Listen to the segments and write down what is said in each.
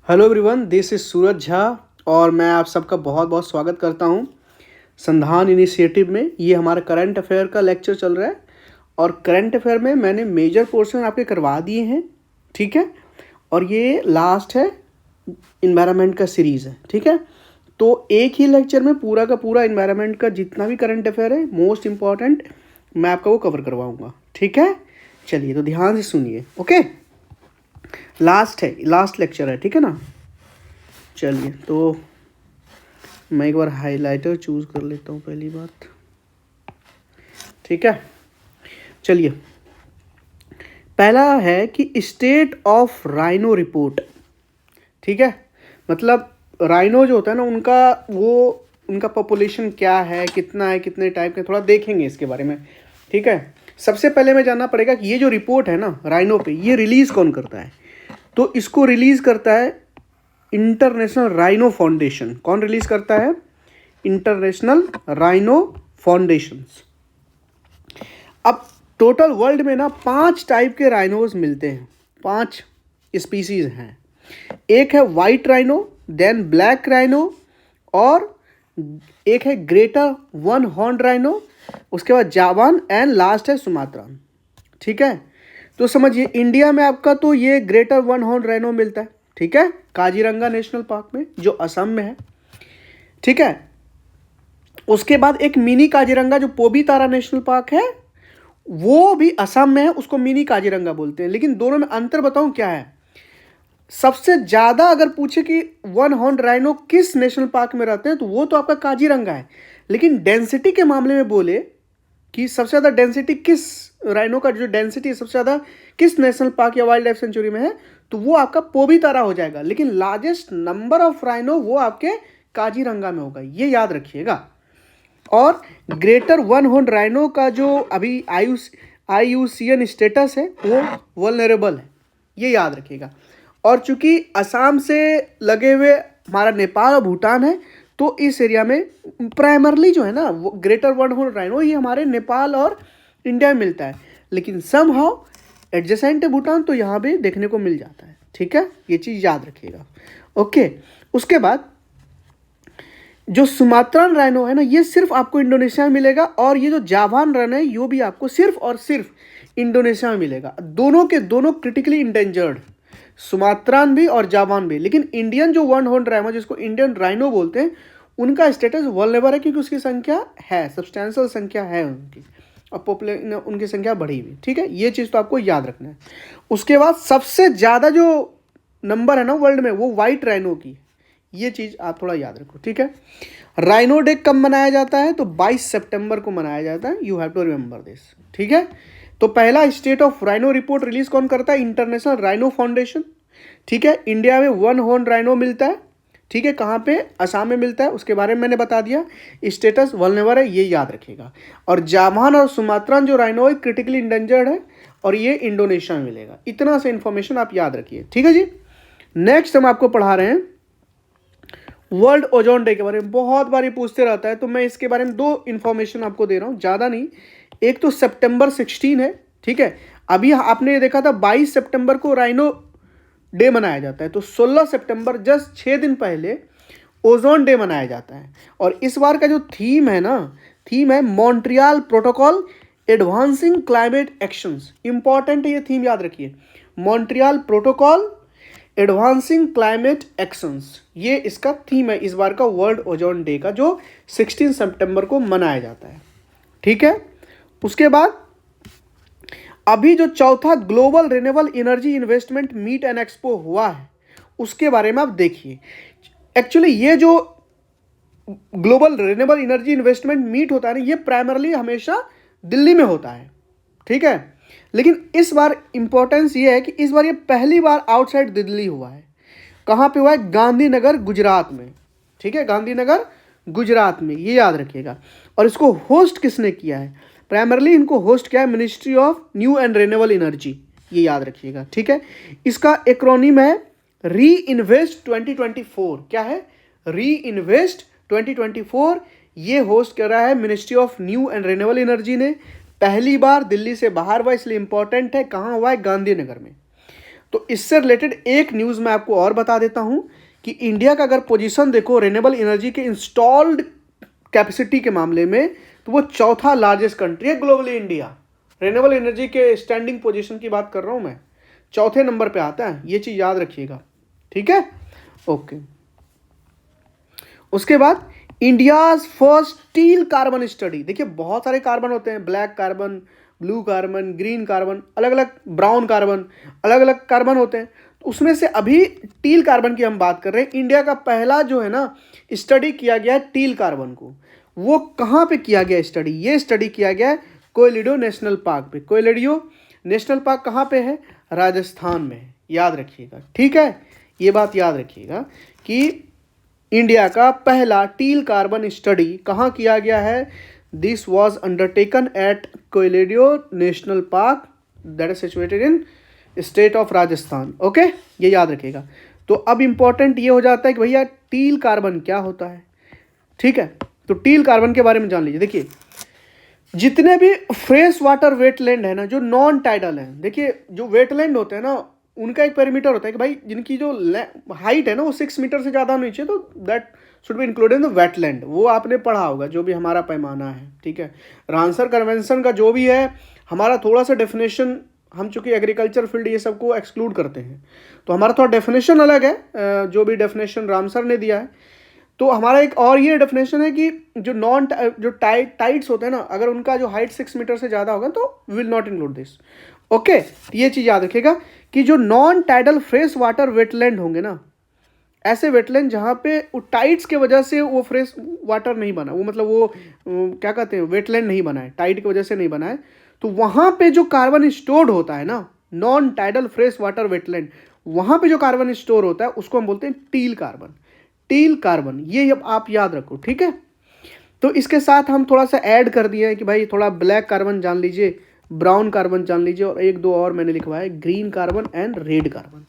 Hello everyone, this is सूरज झा और मैं आप सबका बहुत बहुत स्वागत करता हूं संधान इनिशिएटिव में। ये हमारा करंट अफेयर का लेक्चर चल रहा है और करंट अफेयर में मैंने मेजर पोर्शन आपके करवा दिए हैं, ठीक है। और ये लास्ट है, इन्वायरमेंट का सीरीज़ है, ठीक है। तो एक ही लेक्चर में पूरा का पूरा इन्वायरमेंट का जितना भी करंट अफेयर है मोस्ट इम्पॉर्टेंट मैं आपका वो कवर करवाऊँगा, ठीक है। चलिए तो ध्यान से सुनिए, ओके। लास्ट लेक्चर है, ठीक है ना। चलिए तो मैं एक बार हाइलाइटर चूज कर लेता हूँ पहली बात, ठीक है। चलिए, पहला है कि स्टेट ऑफ राइनो रिपोर्ट, ठीक है। मतलब राइनो जो होता है ना, उनका पॉपुलेशन क्या है, कितना है, कितने टाइप के, थोड़ा देखेंगे इसके बारे में, ठीक है। सबसे पहले हमें जानना पड़ेगा कि ये जो रिपोर्ट है ना राइनो पे, ये रिलीज़ कौन करता है। तो इसको रिलीज़ करता है इंटरनेशनल राइनो फाउंडेशन। कौन रिलीज़ करता है? International rhino foundations. अब टोटल वर्ल्ड में ना 5 टाइप के राइनोज मिलते हैं, 5 स्पीसीज हैं। एक है white rhino, then black rhino, और एक है ग्रेटर वन हॉर्न राइनो, उसके बाद जावान, एंड लास्ट है सुमात्रान, ठीक है। तो समझिए इंडिया में आपका तो ये ग्रेटर वन हॉर्न राइनो मिलता है, ठीक है, काजीरंगा नेशनल पार्क में जो असम में है, ठीक है। उसके बाद एक मिनी काजीरंगा जो पोबीतारा नेशनल पार्क है, वो भी असम में है, उसको मिनी काजीरंगा बोलते हैं। लेकिन दोनों में अंतर बताऊं क्या है। सबसे ज्यादा अगर पूछे कि वन हॉर्न राइनो किस नेशनल पार्क में रहते हैं, तो वो तो आपका काजीरंगा है। लेकिन डेंसिटी के मामले में बोले कि सबसे ज़्यादा डेंसिटी किस राइनो का जो डेंसिटी है सबसे ज़्यादा किस नेशनल पार्क या वाइल्ड लाइफ सेंचुरी में है, तो वो आपका पोबीतारा हो जाएगा। लेकिन लार्जेस्ट नंबर ऑफ राइनो वो आपके काजीरंगा में होगा, ये याद रखिएगा। और ग्रेटर वन हॉर्न राइनो का जो अभी IUCN स्टेटस है वो वल्नरेबल है, ये याद रखिएगा। और चूंकि असम से लगे हुए हमारा नेपाल और भूटान है, तो इस एरिया में प्राइमरली जो है ना वो ग्रेटर वन हॉर्न राइनो ये हमारे नेपाल और इंडिया में मिलता है। लेकिन सम हाउ एडजेसेंट है भूटान, तो यहाँ भी देखने को मिल जाता है, ठीक है। ये चीज़ याद रखिएगा, ओके। उसके बाद जो सुमात्रान राइनो है ना, ये सिर्फ आपको इंडोनेशिया में मिलेगा, और ये जो जावान राइनो है ये भी आपको सिर्फ और सिर्फ इंडोनेशिया में मिलेगा। दोनों के दोनों क्रिटिकली इंडेंजर्ड, सुमात्रान भी और जावान भी। लेकिन इंडियन जो वन हॉर्न राइनो जिसको इंडियन राइनो बोलते हैं, उनका स्टेटस वल्नरेबल है, क्योंकि उसकी संख्या है, सब्सटैंशियल संख्या है उनकी, और पॉपुलेशन उनकी संख्या बढ़ी हुई, ठीक है। ये चीज़ तो आपको याद रखना है। उसके बाद सबसे ज़्यादा जो नंबर है ना वर्ल्ड में, वो वाइट राइनो की, ये चीज़ आप थोड़ा याद रखो, ठीक है। राइनो डे कब मनाया जाता है? तो 22 सितंबर को मनाया जाता है। You have to remember this, ठीक है। तो पहला state of rhino report release कौन करता है? इंटरनेशनल राइनो फाउंडेशन, ठीक है। इंडिया में वन हॉर्न राइनो मिलता है, ठीक है। कहाँ पे? असम में मिलता है, उसके बारे में मैंने बता दिया। स्टेटस वल्नरेबल है, ये याद रखिएगा। और जावान और सुमात्रान जो राइनो है क्रिटिकली इंडेंजर्ड है, और ये इंडोनेशिया में मिलेगा। इतना से इन्फॉर्मेशन आप याद रखिए, ठीक है जी। नेक्स्ट हम आपको पढ़ा रहे हैं वर्ल्ड ओजोन डे के बारे में। बहुत बार ये पूछते रहता है, तो मैं इसके बारे में 2 इन्फॉर्मेशन आपको दे रहा हूँ, ज़्यादा नहीं। एक तो सितंबर 16 है, ठीक है। अभी आपने ये देखा था 22 सितंबर को राइनो डे मनाया जाता है, तो 16 सितंबर जस्ट 6 दिन पहले ओजोन डे मनाया जाता है। और इस बार का जो थीम है ना, थीम है Montreal protocol advancing climate actions. Important है ये थीम, याद रखिए। Montreal protocol advancing climate actions, ये इसका थीम है इस बार का वर्ल्ड ओजोन डे का, जो 16 सितंबर को मनाया जाता है, ठीक है। उसके बाद अभी जो चौथा global renewable energy investment meet and expo हुआ है, उसके बारे में आप देखिए। एक्चुअली ये जो global renewable energy investment meet होता है ना, ये प्राइमरली हमेशा दिल्ली में होता है, ठीक है। लेकिन इस बार इंपॉर्टेंस ये है कि इस बार ये पहली बार आउटसाइड दिल्ली हुआ है। कहाँ पे हुआ है? गांधीनगर गुजरात में, ठीक है। गांधीनगर गुजरात में, ये याद रखिएगा। और इसको होस्ट किसने किया है? प्राइमरली इनको होस्ट किया है ministry of new and renewable energy, ये याद रखिएगा, ठीक है। इसका एक्रोनिम है री इन्वेस्ट 2024। क्या है? री इन्वेस्ट 2024। ये होस्ट कर रहा है ministry of new and renewable energy ने। पहली बार दिल्ली से बाहर हुआ, इसलिए इंपॉर्टेंट है। कहाँ हुआ है? गांधीनगर में। तो इससे रिलेटेड एक न्यूज़ मैं आपको और बता देता हूं कि इंडिया का अगर पोजीशन देखो रिन्यूएबल एनर्जी के इंस्टॉल्ड कैपेसिटी के मामले में, तो वो चौथा लार्जेस्ट कंट्री है ग्लोबली। इंडिया रिन्यूएबल एनर्जी के स्टैंडिंग पोजीशन की बात कर रहा हूं मैं, चौथे नंबर पे आता है, ये चीज़ याद रखिएगा, ठीक है। ओके, उसके बाद India's first steel carbon study. देखिए बहुत सारे कार्बन होते हैं, black carbon, blue carbon, green carbon, अलग अलग ब्राउन कार्बन, अलग अलग कार्बन होते हैं। तो उसमें से अभी टील कार्बन की हम बात कर रहे हैं। इंडिया का पहला जो है ना स्टडी किया गया है टील कार्बन को, वो कहाँ पे किया गया स्टडी? ये स्टडी किया गया है कोयलिडो नेशनल पार्क पे। कोयलिडो नेशनल पार्क कहाँ पे है? राजस्थान में है, याद रखिएगा, ठीक है। ये बात याद रखिएगा कि इंडिया का पहला टील कार्बन स्टडी कहाँ किया गया है? This was undertaken at Keoladeo national park that is situated in state of Rajasthan. Okay, ये याद रखिएगा। तो अब इंपॉर्टेंट ये हो जाता है कि भैया टील कार्बन क्या होता है, ठीक है। तो टील कार्बन के बारे में जान लीजिए। देखिए जितने भी फ्रेश वाटर वेटलैंड है ना, जो नॉन टाइडल है, देखिए जो वेटलैंड होते हैं ना, उनका एक पैरामीटर होता है कि भाई जिनकी जो हाइट है ना वो 6 मीटर से ज़्यादा होनी चाहिए, तो that should be included in the wetland. वो आपने पढ़ा होगा, जो भी हमारा पैमाना है, ठीक है। रामसर कन्वेंशन का जो भी है, हमारा थोड़ा सा डेफिनेशन, हम चूंकि एग्रीकल्चर फील्ड ये सबको एक्सक्लूड करते हैं, तो हमारा थोड़ा डेफिनेशन अलग है, जो भी डेफिनेशन रामसर ने दिया है। तो हमारा एक और ये डेफिनेशन है कि जो टाइड्स होते हैं ना, अगर उनका जो हाइट 6 मीटर से ज़्यादा होगा तो will not include this. Okay, ये चीज़ याद रखिएगा कि जो non tidal fresh water wetland होंगे ना, ऐसे वेटलैंड जहाँ पे वो टाइड्स के वजह से वो फ्रेश वाटर नहीं बना, वो मतलब वो क्या कहते हैं, वेटलैंड नहीं बना है, टाइड की वजह से नहीं बना है, तो वहाँ पे जो कार्बन स्टोर्ड होता है ना, non tidal fresh water wetland, वहाँ पे जो कार्बन स्टोर होता है उसको हम बोलते हैं टील कार्बन। टील कार्बन, ये अब आप याद रखो, ठीक है। तो इसके साथ हम थोड़ा सा ऐड कर दिए हैं कि भाई थोड़ा ब्लैक कार्बन जान लीजिए, ब्राउन कार्बन जान लीजिए, और एक दो और मैंने लिखवाया green carbon and red carbon,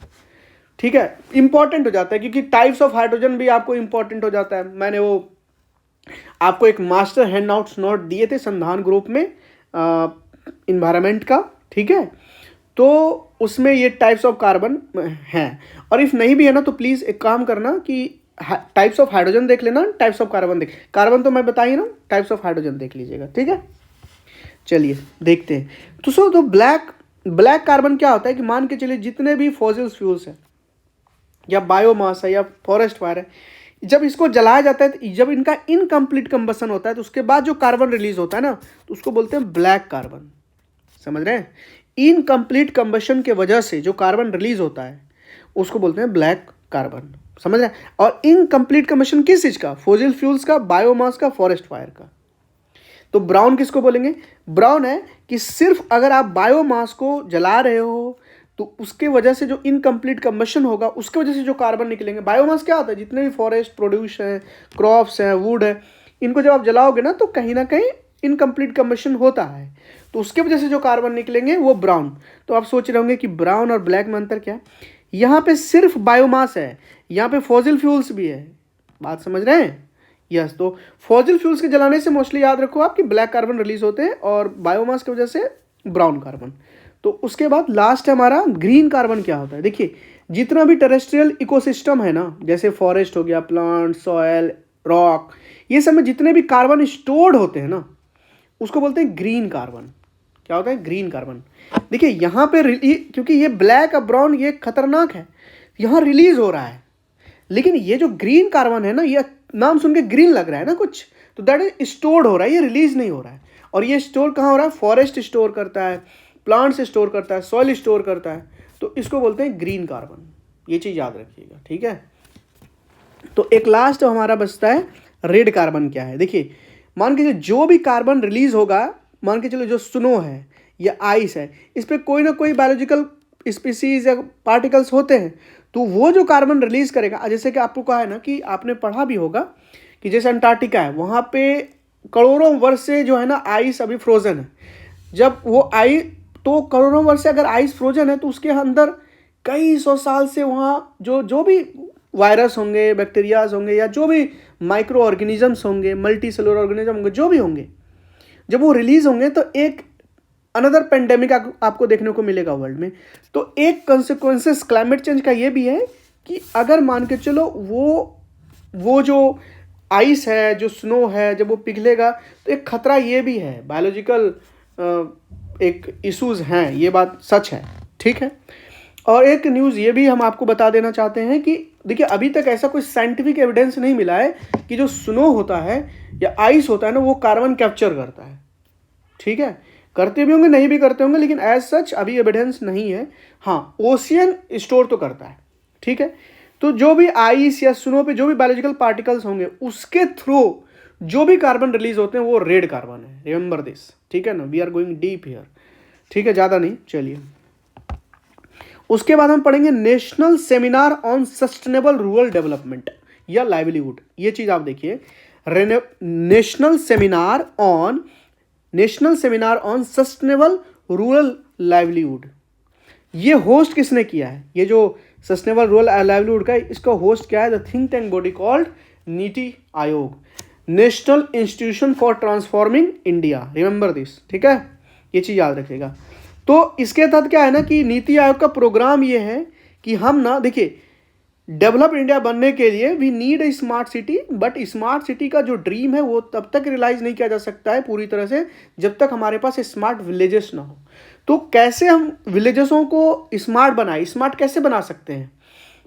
ठीक है। इंपॉर्टेंट हो जाता है क्योंकि टाइप्स ऑफ हाइड्रोजन भी आपको इंपॉर्टेंट हो जाता है। मैंने वो आपको एक मास्टर हैंड आउट्स नोट दिए थे संधान ग्रुप में इन्वायरमेंट का, ठीक है। तो उसमें ये टाइप्स ऑफ कार्बन हैं, और इफ नहीं भी है ना तो प्लीज़ एक काम करना कि टाइप्स ऑफ हाइड्रोजन देख लेना, टाइप्स ऑफ कार्बन देख, कार्बन तो मैं बता ही ना, टाइप्स ऑफ हाइड्रोजन देख लीजिएगा, ठीक है। चलिए देखते हैं। तो ब्लैक कार्बन क्या होता है कि मान के चलिए जितने भी फॉसिल फ्यूल्स हैं या बायोमास है या फॉरेस्ट फायर है, जब इसको जलाया जाता है, जब इनका इनकम्प्लीट कंबशन होता है, तो उसके बाद जो कार्बन रिलीज होता है ना, तो उसको बोलते हैं ब्लैक कार्बन। समझ रहे हैं? इनकम्प्लीट कंबशन के वजह से जो कार्बन रिलीज होता है उसको बोलते हैं ब्लैक कार्बन। समझ रहे हैं? और इनकम्प्लीट कंबशन किस चीज़ का? फॉसिल फ्यूल्स का, बायोमास का, फॉरेस्ट फायर का। तो ब्राउन किसको बोलेंगे? ब्राउन है कि सिर्फ अगर आप बायोमास को जला रहे हो तो उसके वजह से जो इनकम्प्लीट कंबशन होगा उसके वजह से जो कार्बन निकलेंगे। बायोमास क्या होता है? जितने भी फॉरेस्ट प्रोड्यूस हैं, क्रॉप्स हैं, वुड है, इनको जब आप जलाओगे ना तो कहीं ना कहीं इनकम्प्लीट कंबशन होता है, तो उसके वजह से जो कार्बन निकलेंगे वो ब्राउन। तो आप सोच रहे होंगे कि ब्राउन और ब्लैक में अंतर क्या है? यहाँ पे सिर्फ बायोमास है, यहाँ पे फॉसिल फ्यूल्स भी है। बात समझ रहे हैं? यस। तो फॉसिल फ्यूल्स के जलाने से मोस्टली याद रखो आप कि ब्लैक कार्बन रिलीज होते हैं और बायोमास की वजह से ब्राउन कार्बन। तो उसके बाद लास्ट है हमारा ग्रीन कार्बन। क्या होता है? देखिए जितना भी टेरेस्ट्रियल इकोसिस्टम है ना, जैसे फॉरेस्ट हो गया, प्लांट, सॉयल, रॉक, ये सब में जितने भी कार्बन स्टोर्ड होते हैं ना उसको बोलते हैं ग्रीन कार्बन। क्या होता है? Green carbon. देखिए यहाँ पे क्योंकि ये ब्लैक और ब्राउन ये खतरनाक है, यहाँ रिलीज हो रहा है, लेकिन ये जो ग्रीन कार्बन है ना, ये नाम सुन के ग्रीन लग रहा है ना कुछ, तो दैट इज स्टोर्ड हो रहा है, ये रिलीज नहीं हो रहा है। और ये स्टोर कहाँ हो रहा है? फॉरेस्ट स्टोर करता है, प्लांट्स स्टोर करता है, सॉइल स्टोर करता है, तो इसको बोलते हैं ग्रीन कार्बन। ये चीज़ याद रखिएगा, ठीक है। तो एक लास्ट हमारा बचता है रेड कार्बन। क्या है? देखिए मान के जो भी कार्बन रिलीज होगा, मान के चलो जो स्नो है या आइस है, इस पर कोई ना कोई बायोलॉजिकल स्पीसीज या पार्टिकल्स होते हैं, तो वो जो कार्बन रिलीज करेगा, जैसे कि आपको कहा है ना कि आपने पढ़ा भी होगा कि जैसे अंटार्कटिका है, वहाँ पे करोड़ों वर्ष से जो है ना आइस अभी फ्रोजन है। जब वो तो करोड़ों वर्ष से अगर आइस फ्रोजन है तो उसके अंदर कई सौ साल से वहाँ जो भी वायरस होंगे, बैक्टीरियाज होंगे, या जो भी माइक्रो ऑर्गेनिजम्स होंगे, मल्टी सेलुलर ऑर्गेनिज्म होंगे, जो भी होंगे, जब वो रिलीज होंगे तो एक अनदर पेंडेमिक आपको देखने को मिलेगा वर्ल्ड में। तो एक कंसिक्वेंसेस क्लाइमेट चेंज का ये भी है कि अगर मान के चलो वो जो आइस है, जो स्नो है, जब वो पिघलेगा तो एक खतरा ये भी है, बायोलॉजिकल एक इश्यूज हैं, ये बात सच है, ठीक है। और एक न्यूज़ ये भी हम आपको बता देना चाहते हैं कि देखिए अभी तक ऐसा कोई साइंटिफिक एविडेंस नहीं मिला है कि जो स्नो होता है या आइस होता है ना, वो कार्बन कैप्चर करता है, ठीक है। करते भी होंगे, नहीं भी करते होंगे, लेकिन एज सच अभी एविडेंस नहीं है। हाँ, ओशियन स्टोर तो करता है, ठीक है। तो जो भी आइस या स्नो पे जो भी बायोलॉजिकल पार्टिकल्स होंगे उसके थ्रू जो भी कार्बन रिलीज होते हैं वो रेड कार्बन है, रिमेंबर दिस, ठीक है ना। We are going deep here, ठीक है, ज़्यादा नहीं, चलिए। उसके बाद हम पढ़ेंगे national seminar on sustainable rural development या लाइवलीहुड। ये चीज़ आप देखिए, national seminar on sustainable rural livelihood. ये होस्ट किसने किया है? ये जो सस्टेनेबल रूरल लाइवलीहुड का, इसका होस्ट क्या है? The think tank body called NITI Aayog, national institution for transforming India, remember this, ठीक है, ये चीज़ याद रखिएगा। तो इसके तहत क्या है ना कि नीति आयोग का प्रोग्राम ये है कि हम ना, देखिए, डेवलप इंडिया बनने के लिए we need a smart city, but smart city का जो ड्रीम है वो तब तक रियलाइज नहीं किया जा सकता है पूरी तरह से जब तक हमारे पास स्मार्ट विलेजेस ना हो। तो कैसे हम विलेजेसों को स्मार्ट बनाए? स्मार्ट कैसे बना सकते हैं?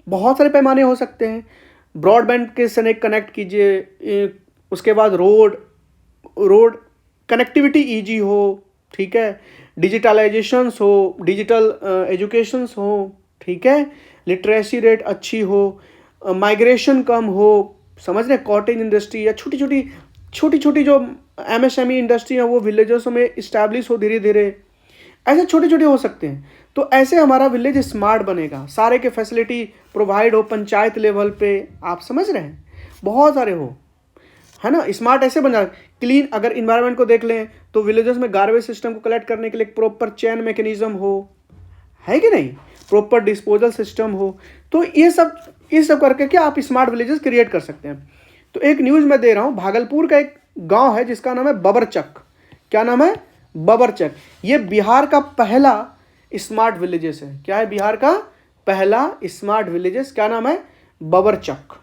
बहुत सारे पैमाने हो सकते हैं। ब्रॉडबैंड के से कनेक्ट कीजिए, उसके बाद रोड कनेक्टिविटी ईजी हो, ठीक है, डिजिटलाइजेशंस हो, डिजिटल एजुकेशंस हो, ठीक है, लिटरेसी रेट अच्छी हो, माइग्रेशन कम हो, समझ रहे, कॉटेज इंडस्ट्री या छोटी छोटी जो MSME इंडस्ट्री है वो विलेजेस में इस्टेब्लिश हो धीरे धीरे, ऐसे छोटे छोटे हो सकते हैं। तो ऐसे हमारा विलेज स्मार्ट बनेगा, सारे के फैसिलिटी प्रोवाइड हो पंचायत लेवल पे, आप समझ रहे हैं, बहुत सारे हो, है ना। स्मार्ट ऐसे बन जाए, क्लीन, अगर इन्वायरमेंट को देख लें तो विलेजेस में गार्बेज सिस्टम को कलेक्ट करने के लिए एक प्रॉपर चेन मैकेनिज्म हो, है कि नहीं, प्रॉपर डिस्पोजल सिस्टम हो। तो ये सब करके क्या आप स्मार्ट विलेजेस क्रिएट कर सकते हैं। तो एक न्यूज़ मैं दे रहा हूँ, भागलपुर का एक गांव है जिसका नाम है बबरचक। क्या नाम है? बबरचक। ये बिहार का पहला स्मार्ट विलेजेस है। क्या है? बिहार का पहला स्मार्ट विलेजेस, क्या नाम है? बबरचक,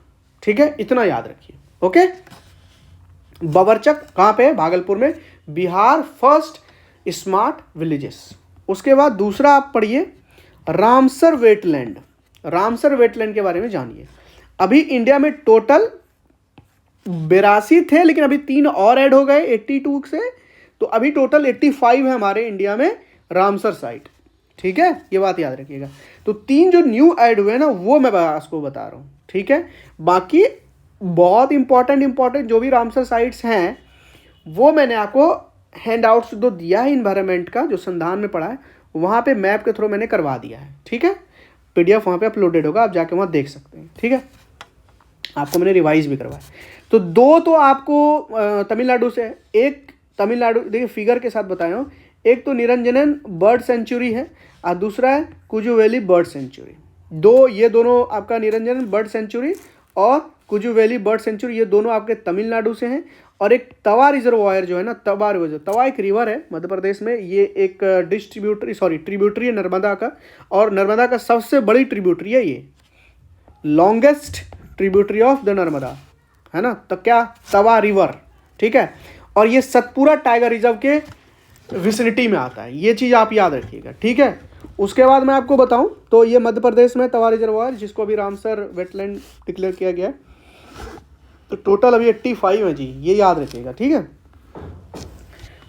ठीक है, इतना याद रखिए, ओके। बबरचक कहाँ पे है? भागलपुर में, बिहार फर्स्ट स्मार्ट विलेजेस। उसके बाद दूसरा आप पढ़िए रामसर वेटलैंड। रामसर वेटलैंड के बारे में जानिए। अभी इंडिया में टोटल 82 थे, लेकिन अभी 3 और ऐड हो गए 82 से, तो अभी टोटल 85 है हमारे इंडिया में रामसर साइट, ठीक है, ये बात याद रखिएगा। तो 3 जो न्यू ऐड हुए ना वो मैं आपको बता रहा हूँ, ठीक है। बाकी बहुत इंपॉर्टेंट जो भी रामसर साइट्स हैं वो मैंने आपको हैंड आउट्स जो दिया है इन्वायरमेंट का, जो संधान में पढ़ा है, वहाँ पे मैप के थ्रू मैंने करवा दिया है, ठीक है। PDF वहाँ पे अपलोडेड होगा, आप जाके वहाँ देख सकते हैं, ठीक है। आपको मैंने रिवाइज भी करवाया। तो 2 तो आपको तमिलनाडु से, एक तमिलनाडु, देखिए फिगर के साथ बताया हूँ, एक तो निरंजनन बर्ड सेंचुरी है और दूसरा है कुजू बर्ड सेंचुरी। ये दोनों आपका निरंजन बर्ड सेंचुरी और कुजू बर्ड सेंचुरी, ये दोनों आपके तमिलनाडु से हैं। और एक तवा रिजर्वायर जो है ना, तवा एक रिवर है मध्य प्रदेश में, ये एक ट्रिब्यूटरी है नर्मदा का, और नर्मदा का सबसे बड़ी ट्रिब्यूटरी है ये, longest tributary of the Narmada, है ना। तो क्या? तवा रिवर, ठीक है। और ये सतपुरा टाइगर रिजर्व के विसिनिटी में आता है, ये चीज़ आप याद रखिएगा, ठीक है। उसके बाद मैं आपको बताऊं तो ये मध्य प्रदेश में तवा रिजर्वायर, जिसको अभी रामसर वेटलैंड डिक्लेयर किया गया है, तो टोटल अभी 85 है जी, ये याद रखिएगा, ठीक है।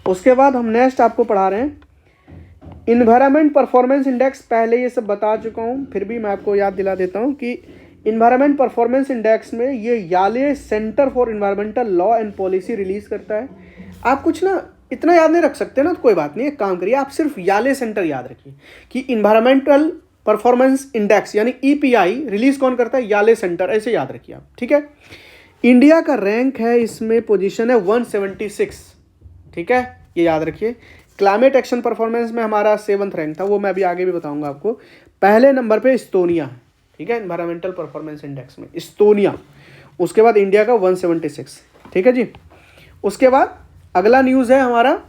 उसके बाद हम नेक्स्ट आपको पढ़ा रहे हैं इन्वायरमेंट परफॉर्मेंस इंडेक्स। पहले ये सब बता चुका हूँ, फिर भी मैं आपको याद दिला देता हूँ कि इन्वायरमेंट परफॉर्मेंस इंडेक्स में ये Yale centre for environmental law and policy release करता है। आप कुछ ना इतना याद नहीं रख सकते ना, तो कोई बात नहीं, एक काम करिए, आप सिर्फ याले सेंटर याद रखिए कि इन्वायरमेंटल परफॉर्मेंस इंडेक्स यानी EPI रिलीज कौन करता है? याले सेंटर, ऐसे याद रखिए आप, ठीक है। इंडिया का रैंक है इसमें, पोजीशन है 176, ठीक है, ये याद रखिए। क्लाइमेट एक्शन परफॉर्मेंस में हमारा 7th रैंक था, वो मैं अभी आगे भी बताऊंगा आपको। पहले नंबर पे एस्तोनिया है, ठीक है, एनवायरमेंटल परफॉर्मेंस इंडेक्स में एस्तोनिया। उसके बाद इंडिया का 176, ठीक है जी। उसके बाद अगला न्यूज़ है हमारा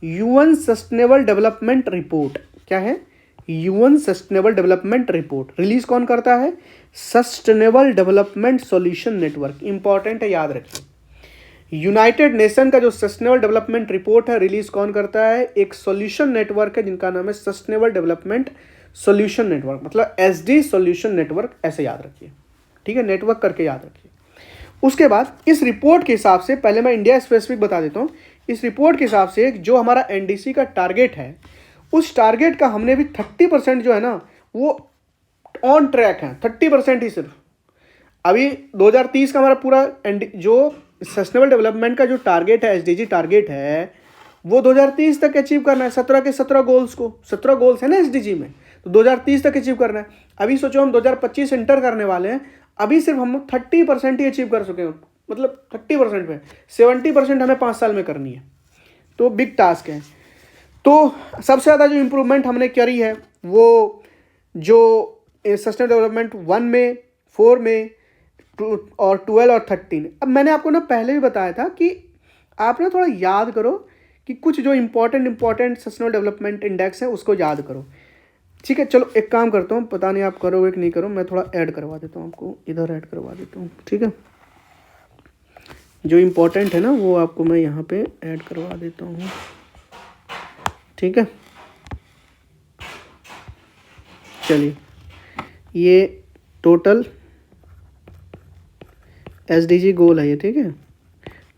यूएन सस्टेनेबल डेवलपमेंट रिपोर्ट। क्या है? UN sustainable development report release कौन करता है? Sustainable development solution network. Important है, याद रखिए। यूनाइटेड नेशन का जो सस्टेनेबल डेवलपमेंट रिपोर्ट है रिलीज कौन करता है? एक सॉल्यूशन नेटवर्क है जिनका नाम है सस्टेनेबल डेवलपमेंट सॉल्यूशन नेटवर्क, मतलब एसडी सॉल्यूशन नेटवर्क, ऐसे याद रखिए। ठीक है, नेटवर्क करके याद रखिए। उसके बाद इस रिपोर्ट के हिसाब से, पहले मैं इंडिया स्पेसिफिक बता देता हूँ। इस रिपोर्ट के हिसाब से जो हमारा एनडीसी का टारगेट है, उस टारगेट का हमने भी 30% जो है ना वो ऑन ट्रैक है, 30% ही सिर्फ। अभी 2030 का हमारा पूरा जो सस्टेनेबल डेवलपमेंट का जो टारगेट है, एसडीजी टारगेट है, वो 2030 तक अचीव करना है। 17 के 17 गोल्स को, 17 गोल्स है ना एसडीजी में, तो 2030 तक अचीव करना है। अभी सोचो हम 2025 एंटर करने वाले हैं, अभी सिर्फ हम 30% ही अचीव कर चुके हैं, मतलब 30% में 70% हमें 5 साल में करनी है, तो बिग टास्क है। तो सबसे ज़्यादा जो इम्प्रूवमेंट हमने करी है वो जो सस्टेनेबल डेवलपमेंट 1 में, 4 में और 12 और 13। अब मैंने आपको ना पहले भी बताया था कि आप ना थोड़ा याद करो कि कुछ जो इम्पोर्टेंट सस्टेनेबल डेवलपमेंट इंडेक्स है उसको याद करो। ठीक है, चलो एक काम करता हूँ, पता नहीं आप करोगे कि नहीं करो, मैं थोड़ा ऐड करवा देता हूँ आपको, इधर ऐड करवा देता हूँ। ठीक है, जो इम्पोर्टेंट है ना वो आपको मैं यहाँ पे ऐड करवा देता हूँ। ठीक है, चलिए, ये टोटल एसडीजी गोल है ये। ठीक है,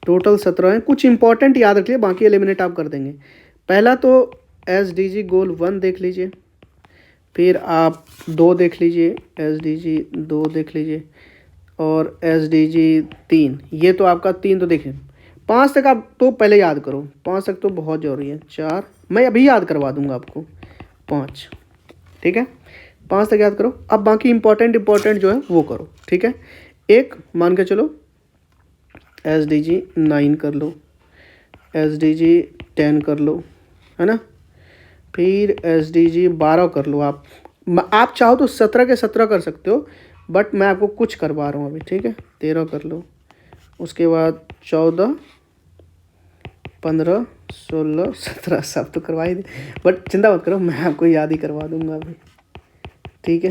टोटल 17 हैं। कुछ इंपॉर्टेंट याद रखिए, बाकी एलिमिनेट आप कर देंगे। पहला तो एसडीजी गोल 1 देख लीजिए, फिर आप 2 देख लीजिए, एसडीजी 2 देख लीजिए, और एसडीजी 3। ये तो आपका 3 तो देखिए। 5 तक आप तो पहले याद करो, 5 तक तो बहुत ज़रूरी है। 4 मैं अभी याद करवा दूंगा आपको, 5। ठीक है, 5 तक याद करो। अब बाकी इंपॉर्टेंट जो है वो करो। ठीक है, एक मान के चलो एसडीजी 9 कर लो, एसडीजी 10 कर लो, है ना, फिर एसडीजी 12 कर लो। आप चाहो तो 17 के 17 कर सकते हो, बट मैं आपको कुछ करवा रहा हूँ अभी। ठीक है, 13 कर लो, उसके बाद 14, 15, 16, 17 सब तो करवा ही दे, बट चिंता मत करो, मैं आपको याद ही करवा दूंगा अभी। ठीक है,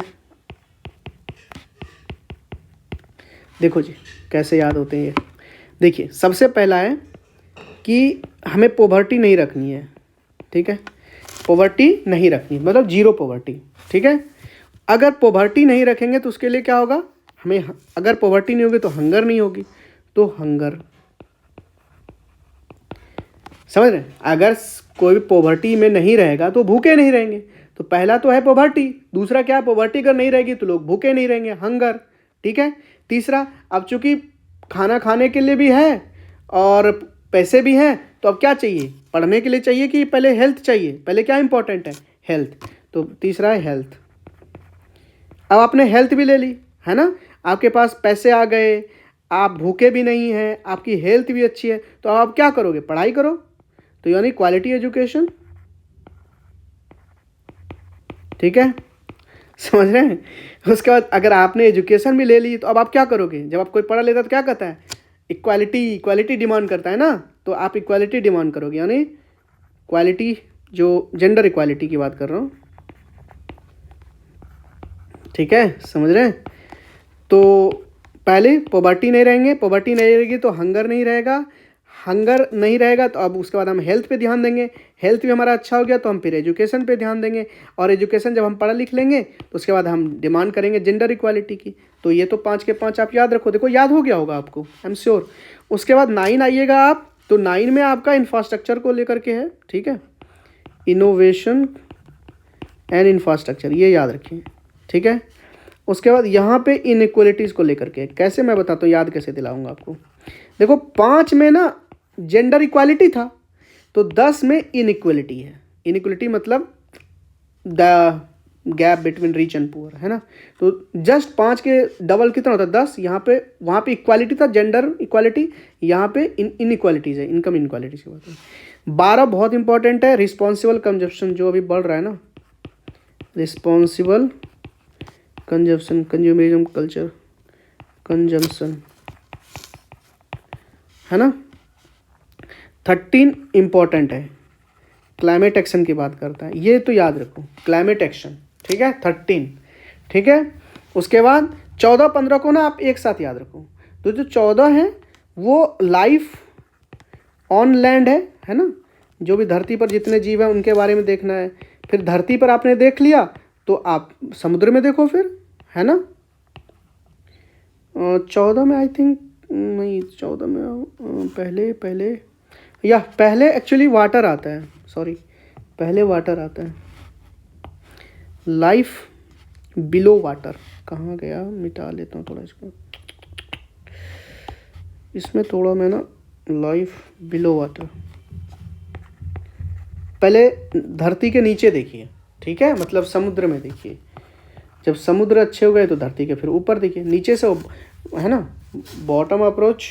देखो जी कैसे याद होते हैं ये। देखिए, सबसे पहला है कि हमें पॉवर्टी नहीं रखनी है। ठीक है, पॉवर्टी नहीं रखनी, मतलब 0 पॉवर्टी। ठीक है, अगर पॉवर्टी नहीं रखेंगे तो उसके लिए क्या होगा, हमें अगर पॉवर्टी नहीं होगी तो हंगर नहीं होगी, तो हंगर, समझ रहे हैं? अगर कोई पॉवर्टी में नहीं रहेगा तो भूखे नहीं रहेंगे। तो पहला तो है पॉवर्टी, दूसरा क्या, पॉवर्टी अगर नहीं रहेगी तो लोग भूखे नहीं रहेंगे, हंगर। ठीक है, तीसरा, अब चूंकि खाना खाने के लिए भी है और पैसे भी हैं, तो अब क्या चाहिए, पढ़ने के लिए चाहिए कि पहले हेल्थ चाहिए? पहले क्या इंपॉर्टेंट है, हेल्थ। तो तीसरा है हेल्थ। अब आपने हेल्थ भी ले ली, है ना, आपके पास पैसे आ गए, आप भूखे भी नहीं हैं, आपकी हेल्थ भी अच्छी है, तो अब आप क्या करोगे, पढ़ाई करो। तो यानी क्वालिटी एजुकेशन। ठीक है, समझ रहे हैं? उसके बाद अगर आपने एजुकेशन भी ले ली तो अब आप क्या करोगे, जब आप कोई पढ़ा लेता तो क्या कहता है, इक्वालिटी डिमांड करता है ना, तो आप इक्वालिटी डिमांड करोगे, यानी क्वालिटी, जो जेंडर इक्वालिटी की बात कर रहा हूँ। ठीक है, समझ रहे हैं? तो पहले पॉवर्टी नहीं रहेंगे, पॉवर्टी नहीं रहेगी तो हंगर नहीं रहेगा, हंगर नहीं रहेगा तो अब उसके बाद हम हेल्थ पे ध्यान देंगे, हेल्थ भी हमारा अच्छा हो गया तो हम फिर एजुकेशन पे ध्यान देंगे, और एजुकेशन जब हम पढ़ लिख लेंगे तो उसके बाद हम डिमांड करेंगे जेंडर इक्वालिटी की। तो ये तो 5 के 5 आप याद रखो, देखो याद हो गया होगा आपको, आई एम श्योर। उसके बाद 9 आइएगा आप, तो 9 में आपका इंफ्रास्ट्रक्चर को लेकर के है। ठीक है, इनोवेशन एंड इंफ्रास्ट्रक्चर, ये याद रखिए। ठीक है, उसके बाद यहाँ पे इनइक्वलिटीज़ को लेकर के, कैसे मैं बताता हूँ, याद कैसे दिलाऊंगा आपको। देखो 5 में ना जेंडर इक्वालिटी था, तो 10 में इनइक्वलिटी है। इनइक्वलिटी मतलब the gap between rich and poor, है ना। तो जस्ट 5 के डबल कितना होता है, 10। यहाँ पे, वहाँ पे इक्वालिटी था, जेंडर इक्वालिटी, यहाँ पे इनइक्वालिटीज़ है, इनकम इनइक्वालिटीज़ की बात है। 12 बहुत इंपॉर्टेंट है, रिस्पॉन्सिबल कंजप्शन, जो अभी बढ़ रहा है ना, responsible consumption, consumerism culture, consumption, है ना। 13 इंपॉर्टेंट है, क्लाइमेट एक्शन की बात करता है, ये तो याद रखो क्लाइमेट एक्शन, ठीक है 13, ठीक है। उसके बाद 14 15 को ना आप एक साथ याद रखो। तो जो 14 है वो लाइफ ऑन लैंड है ना, जो भी धरती पर जितने जीव हैं उनके बारे में देखना है। फिर धरती पर आपने देख लिया तो आप समुद्र में देखो फिर, है ना। 14 में आई थिंक नहीं, 14 में पहले एक्चुअली वाटर आता है, सॉरी पहले वाटर आता है। लाइफ बिलो वाटर कहाँ गया, मिटा लेता हूँ थोड़ा इसको, इसमें थोड़ा मैं ना लाइफ बिलो वाटर, पहले धरती के नीचे देखिए, ठीक है, मतलब समुद्र में देखिए। जब समुद्र अच्छे हो गए तो धरती के फिर ऊपर देखिए, नीचे से है ना, बॉटम अप्रोच,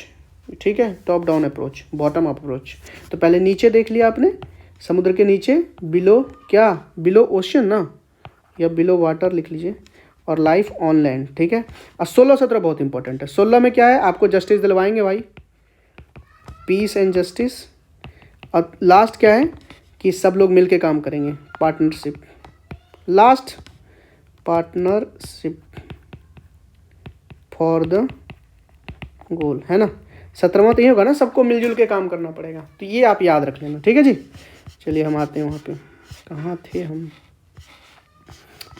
ठीक है, top down approach, bottom approach. तो पहले नीचे देख लिया आपने, समुद्र के नीचे, बिलो क्या, बिलो ओशन ना, या बिलो वाटर लिख लीजिए, और लाइफ ऑन लैंड, ठीक है। और 16 17 बहुत इंपॉर्टेंट है। 16 में क्या है, आपको जस्टिस दिलवाएंगे भाई, पीस एंड जस्टिस। और लास्ट क्या है कि सब लोग मिलके काम करेंगे, partnership, last partnership for the goal, है ना। 17वां तो ये होगा ना, सबको मिलजुल के काम करना पड़ेगा, तो ये आप याद रख लेना, ठीक है जी। चलिए हम आते हैं वहाँ पे, कहाँ थे हम,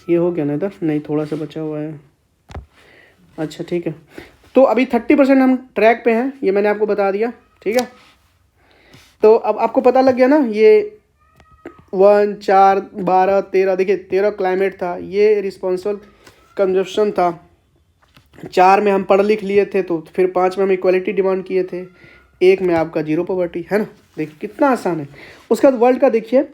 ये हो गया ना इधर, नहीं थोड़ा सा बचा हुआ है, अच्छा ठीक है। तो अभी 30% हम ट्रैक पे हैं, ये मैंने आपको बता दिया, ठीक है। तो अब आपको पता लग गया ना, ये 1 4 12 13, देखिए 13 क्लाइमेट था, ये रिस्पॉन्सिबल कंजप्शन था, 4 में हम पढ़ लिख लिए थे, तो फिर 5 में हम इक्वालिटी डिमांड किए थे, 1 में आपका जीरो पॉवर्टी, है ना। देखिए कितना आसान है। उसके बाद वर्ल्ड का देखिए,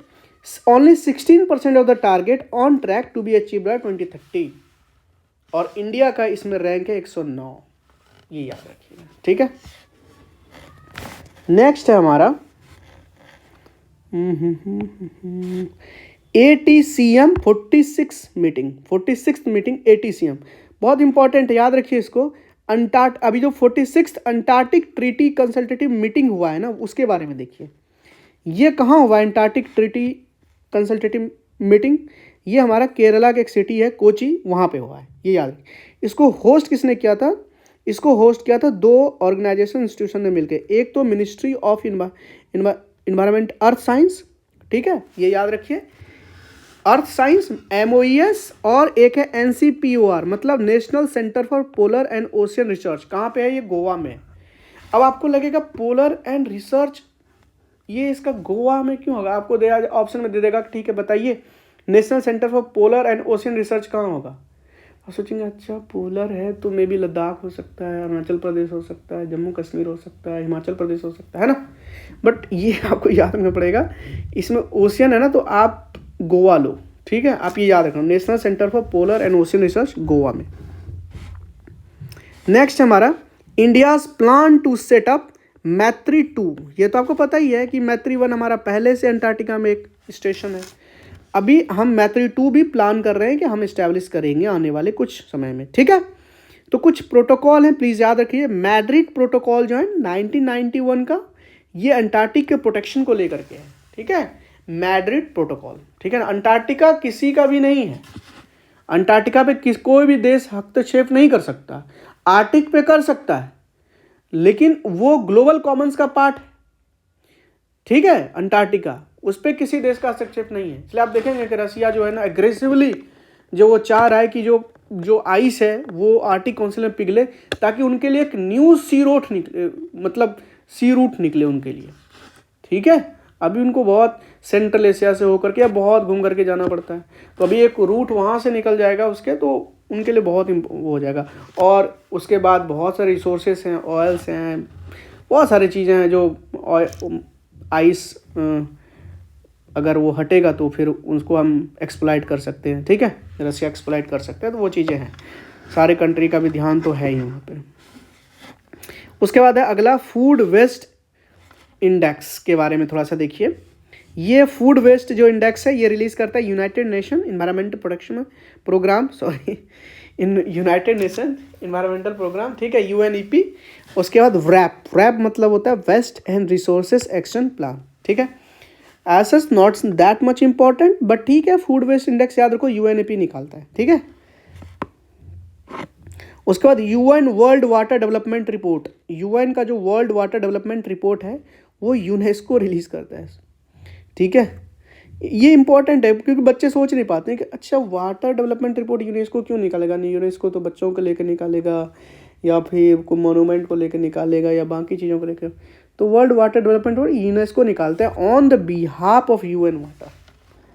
only 16% of the target on track to be achieve by 2030, और इंडिया का इसमें रैंक है 109, ये याद रखिएगा, ठीक है। नेक्स्ट है हमारा ATCM 46 meeting, 46th meeting ATCM, बहुत इंपॉर्टेंट है, याद रखिए इसको। अभी जो 46th Antarctic treaty consultative meeting हुआ है ना, उसके बारे में देखिए। ये कहाँ हुआ है अंटार्कटिक ट्रीटी कंसल्टेटिव मीटिंग, ये हमारा केरला के एक सिटी है कोची, वहाँ पे हुआ है, ये याद रखिए। इसको होस्ट किसने किया था, इसको होस्ट किया था 2 ऑर्गेनाइजेशन इंस्टीट्यूशन ने मिलकर, एक तो ministry of environment earth science, ठीक है, ये याद रखिए, अर्थ साइंस MOES, और एक है NCPOR, मतलब national centre for polar and ocean research, कहाँ पे है, ये गोवा में। अब आपको लगेगा पोलर एंड रिसर्च, ये इसका गोवा में क्यों होगा, आपको दे ऑप्शन में दे देगा, ठीक है बताइए national centre for polar and ocean research कहाँ होगा। और सोचेंगे अच्छा पोलर है तो मे बी लद्दाख हो सकता है, अरुणाचल प्रदेश हो सकता है, जम्मू कश्मीर हो सकता है, हिमाचल प्रदेश हो सकता है ना, बट ये आपको याद रखना पड़ेगा, इसमें ओशियन है ना, तो आप गोवा लो, ठीक है, आप ये याद रखना, national centre for polar and ocean research Goa में। नेक्स्ट हमारा India's plan to set up Maitri 2, ये तो आपको पता ही है कि मैत्री 1 हमारा पहले से अंटार्कटिका में एक स्टेशन है, अभी हम मैत्री 2 भी प्लान कर रहे हैं कि हम इस्टेब्लिश करेंगे आने वाले कुछ समय में, ठीक है। तो कुछ प्रोटोकॉल हैं, प्लीज़ याद रखिए। मैड्रिड प्रोटोकॉल जो है 1991 का, ये अंटार्कटिक के प्रोटेक्शन को लेकर के है, ठीक है, मैड्रिड प्रोटोकॉल, ठीक है ना। अंटार्कटिका किसी का भी नहीं है, अंटार्कटिका पे कोई भी देश हस्तक्षेप नहीं कर सकता, आर्टिक पे कर सकता है, लेकिन वो ग्लोबल कॉमन्स का पार्ट है, ठीक है। अंटार्कटिका उस पर किसी देश का हस्तक्षेप नहीं है, इसलिए आप देखेंगे कि रसिया जो है ना एग्रेसिवली जो वो चाह रहा है कि जो आइस है वो आर्कटिक काउंसिल में पिघले, ताकि उनके लिए एक न्यू सी रूट निकले, मतलब सी रूट निकले उनके लिए, ठीक है। अभी उनको बहुत सेंट्रल एशिया से होकर के बहुत घूम करके जाना पड़ता है, तो अभी एक रूट वहाँ से निकल जाएगा उसके, तो उनके लिए बहुत वो हो जाएगा। और उसके बाद बहुत सारे रिसोर्सेस हैं, ऑयल्स हैं, बहुत सारी चीज़ें हैं जो आइस अगर वो हटेगा तो फिर उसको हम एक्सप्लॉइट कर सकते हैं, ठीक है, रसिया एक्सप्लॉइट कर सकते हैं, तो वो चीज़ें हैं, सारे कंट्री का भी ध्यान तो है ही वहाँ पे। उसके बाद है अगला फूड वेस्ट इंडेक्स के बारे में थोड़ा सा देखिए। ये फूड वेस्ट जो इंडेक्स है ये रिलीज़ करता है united nation environmental protection programme, united nation environmental programme, ठीक है, UNEP। उसके बाद WRAP मतलब होता है waste and resources action plan, ठीक है। As such not that much important, but ठीक है, फूड वेस्ट इंडेक्स याद रखो यूएनईपी निकालता है, ठीक है। उसके बाद UN world water development report, UN का जो वर्ल्ड वाटर डेवलपमेंट रिपोर्ट है वो यूनेस्को रिलीज करता है, ठीक है। ये इंपॉर्टेंट है क्योंकि बच्चे सोच नहीं पाते हैं कि अच्छा वाटर डेवलपमेंट रिपोर्ट यूनेस्को क्यों निकालेगा, नहीं यूनेस्को तो बच्चों को लेकर निकालेगा या फिर को मोनूमेंट को लेकर निकालेगा या बाकी चीज़ों को लेकर, तो world water development report UNESCO निकालता है on the behalf of UN water,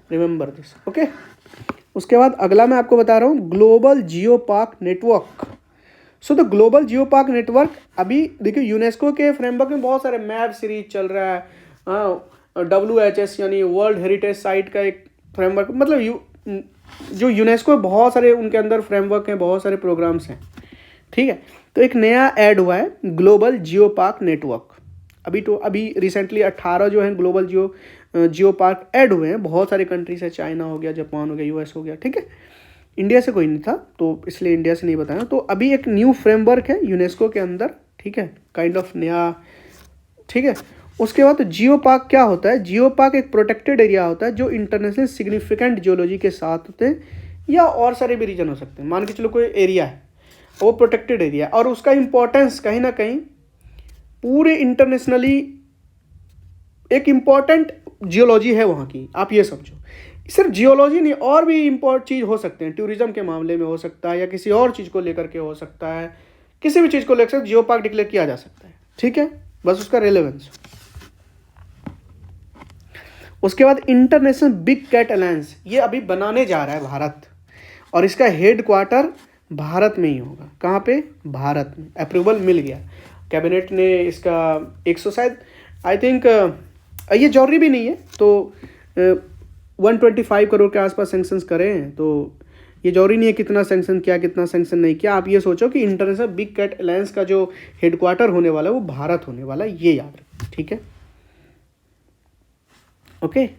remember this, okay. उसके बाद अगला मैं आपको बता रहा हूँ global geo park network. So the global geo park network, अभी देखिए यूनेस्को के फ्रेमवर्क में बहुत सारे मैप सीरीज चल रहा है, WHS यानी वर्ल्ड हेरिटेज साइट का एक फ्रेमवर्क, मतलब जो यूनेस्को बहुत सारे उनके अंदर फ्रेमवर्क हैं, बहुत सारे प्रोग्राम्स हैं, ठीक है। तो एक नया ऐड हुआ है ग्लोबल जियो पार्क नेटवर्क, अभी रिसेंटली 18 जो है ग्लोबल जियो पार्क ऐड हुए हैं, बहुत सारे कंट्री से, चाइना हो गया, जापान हो गया, US हो गया, ठीक है। इंडिया से कोई नहीं था तो इसलिए इंडिया से नहीं बताया। तो अभी एक न्यू फ्रेमवर्क है यूनेस्को के अंदर, ठीक है, काइंड ऑफ नया, ठीक है। उसके बाद जियो पार्क क्या होता है, जियो पार्क एक प्रोटेक्टेड एरिया होता है जो इंटरनेशनल सिग्निफिकेंट जियोलॉजी के साथ होते हैं, या और सारे भी रीजन हो सकते हैं, मान के चलो कोई एरिया है वो प्रोटेक्टेड एरिया, और उसका इंपॉर्टेंस कहीं ना कहीं पूरे इंटरनेशनली एक इम्पॉर्टेंट जियोलॉजी है वहाँ की, आप ये समझो। सिर्फ जियोलॉजी नहीं, और भी इम्पोर्टेंट चीज़ हो सकते हैं, टूरिज्म के मामले में हो सकता है या किसी और चीज़ को लेकर के हो सकता है, किसी भी चीज़ को लेकर जियो पार्क डिक्लेयर किया जा सकता है, ठीक है, बस उसका रेलेवेंस। उसके बाद इंटरनेशनल बिग कैट अलायंस, ये अभी बनाने जा रहा है भारत, और इसका हेड क्वार्टर भारत में ही होगा। कहाँ पे? भारत में। अप्रूवल मिल गया कैबिनेट ने इसका 100 शायद आई थिंक, ये जरूरी भी नहीं है, तो 125 करोड़ के आसपास सेंक्शंस करे हैं, तो ये जरूरी नहीं है कितना सेंक्शन किया कितना सेंक्शन नहीं किया। आप ये सोचो कि इंटरनेशनल बिग कैट अलायंस का जो हेडक्वार्टर होने वाला है वो भारत होने वाला है, ये याद रखो, ठीक है, ओके।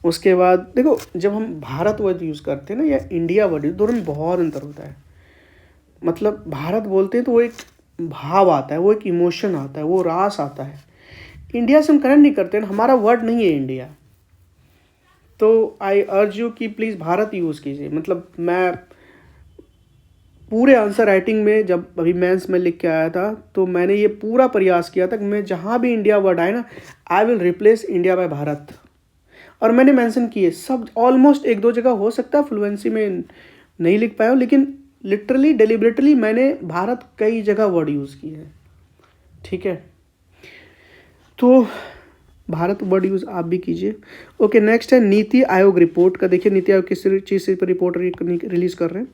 उसके बाद देखो, जब हम भारत वर्ड यूज़ करते हैं ना या इंडिया वर्ड, दोनों में बहुत अंतर होता है। मतलब भारत बोलते हैं तो वो एक भाव आता है, वो एक इमोशन आता है, वो रास आता है। इंडिया से हम कनेक्ट नहीं करते ना, हमारा वर्ड नहीं है इंडिया, तो आई अर्ज यू कि प्लीज़ भारत यूज़ कीजिए। मतलब मैं पूरे आंसर राइटिंग में जब अभी मेंस में लिख के आया था तो मैंने ये पूरा प्रयास किया था कि मैं जहाँ भी इंडिया वर्ड आए ना, I will replace India by Bharat, और मैंने मेंशन किए सब, ऑलमोस्ट एक दो जगह हो सकता है फ्लुएंसी में नहीं लिख पाया हूँ, लेकिन लिटरली डेलिबरेटली मैंने भारत कई जगह वर्ड यूज़ किए हैं, ठीक है। तो भारत वर्ड यूज़ आप भी कीजिए, ओके। नेक्स्ट है नीति आयोग रिपोर्ट का। देखिए नीति आयोग किस चीज़ पर रिपोर्ट रिलीज कर रहे हैं,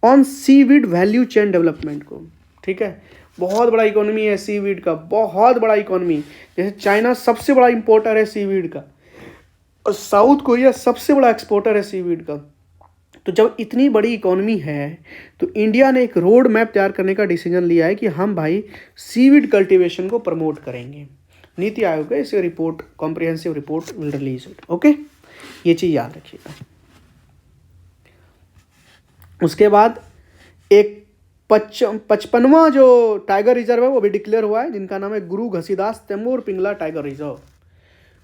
on seaweed value chain development को, ठीक है। बहुत बड़ा इकोनॉमी है सीवीड का, बहुत बड़ा इकोनॉमी, जैसे चाइना सबसे बड़ा इंपोर्टर है सीवीड का, और साउथ कोरिया सबसे बड़ा एक्सपोर्टर है सीवीड का। तो जब इतनी बड़ी इकोनॉमी है तो इंडिया ने एक रोड मैप तैयार करने का डिसीजन लिया है कि हम भाई सीवीड कल्टीवेशन को प्रमोट करेंगे। नीति आयोग का इसे report, comprehensive report will release it, okay, ये चीज़ याद रखिएगा। उसके बाद एक 55वां जो टाइगर रिजर्व है वो भी डिक्लेयर हुआ है, जिनका नाम है गुरु घसीदास तैमूर पिंगला टाइगर रिजर्व।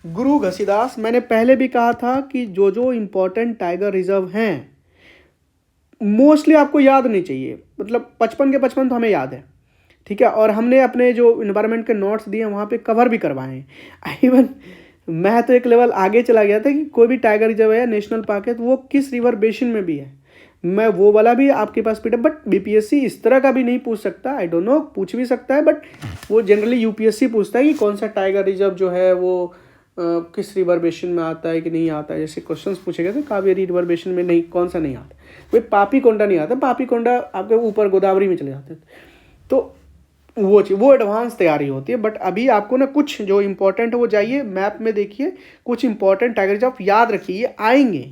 गुरु घसीदास, मैंने पहले भी कहा था कि जो जो इम्पोर्टेंट टाइगर रिजर्व हैं मोस्टली आपको याद नहीं चाहिए, मतलब 55 के 55 तो हमें याद है, ठीक है, और हमने अपने जो इन्वायरमेंट के नोट्स दिए वहाँ पे कवर भी करवाए हैं। इवन मैं तो एक लेवल आगे चला गया था कि कोई भी टाइगर रिजर्व है या नेशनल पार्क है तो वो किस रिवर बेसिन में भी है, मैं वो वाला भी आपके पास पीटा। बट बीपीएससी इस तरह का भी नहीं पूछ सकता, आई डोंट नो, पूछ भी सकता है, बट वो जनरली यूपीएससी पूछता है कि कौन सा टाइगर रिजर्व जो है वो किस रिवर बेसिन में आता है कि नहीं आता है। जैसे क्वेश्चंस पूछे गए थे कावेरी रिवर बेसिन में नहीं, कौन सा नहीं आता, कोई पापी कोंडा नहीं आता, पापी कोंडा आपके ऊपर गोदावरी में चले जाते हैं, तो वो चीज़, वो एडवांस तैयारी होती है। बट अभी आपको ना कुछ जो इंपॉर्टेंट है वो जाइए मैप में देखिए, कुछ इंपॉर्टेंट टाइगर रिजर्व याद रखिए, ये आएंगे।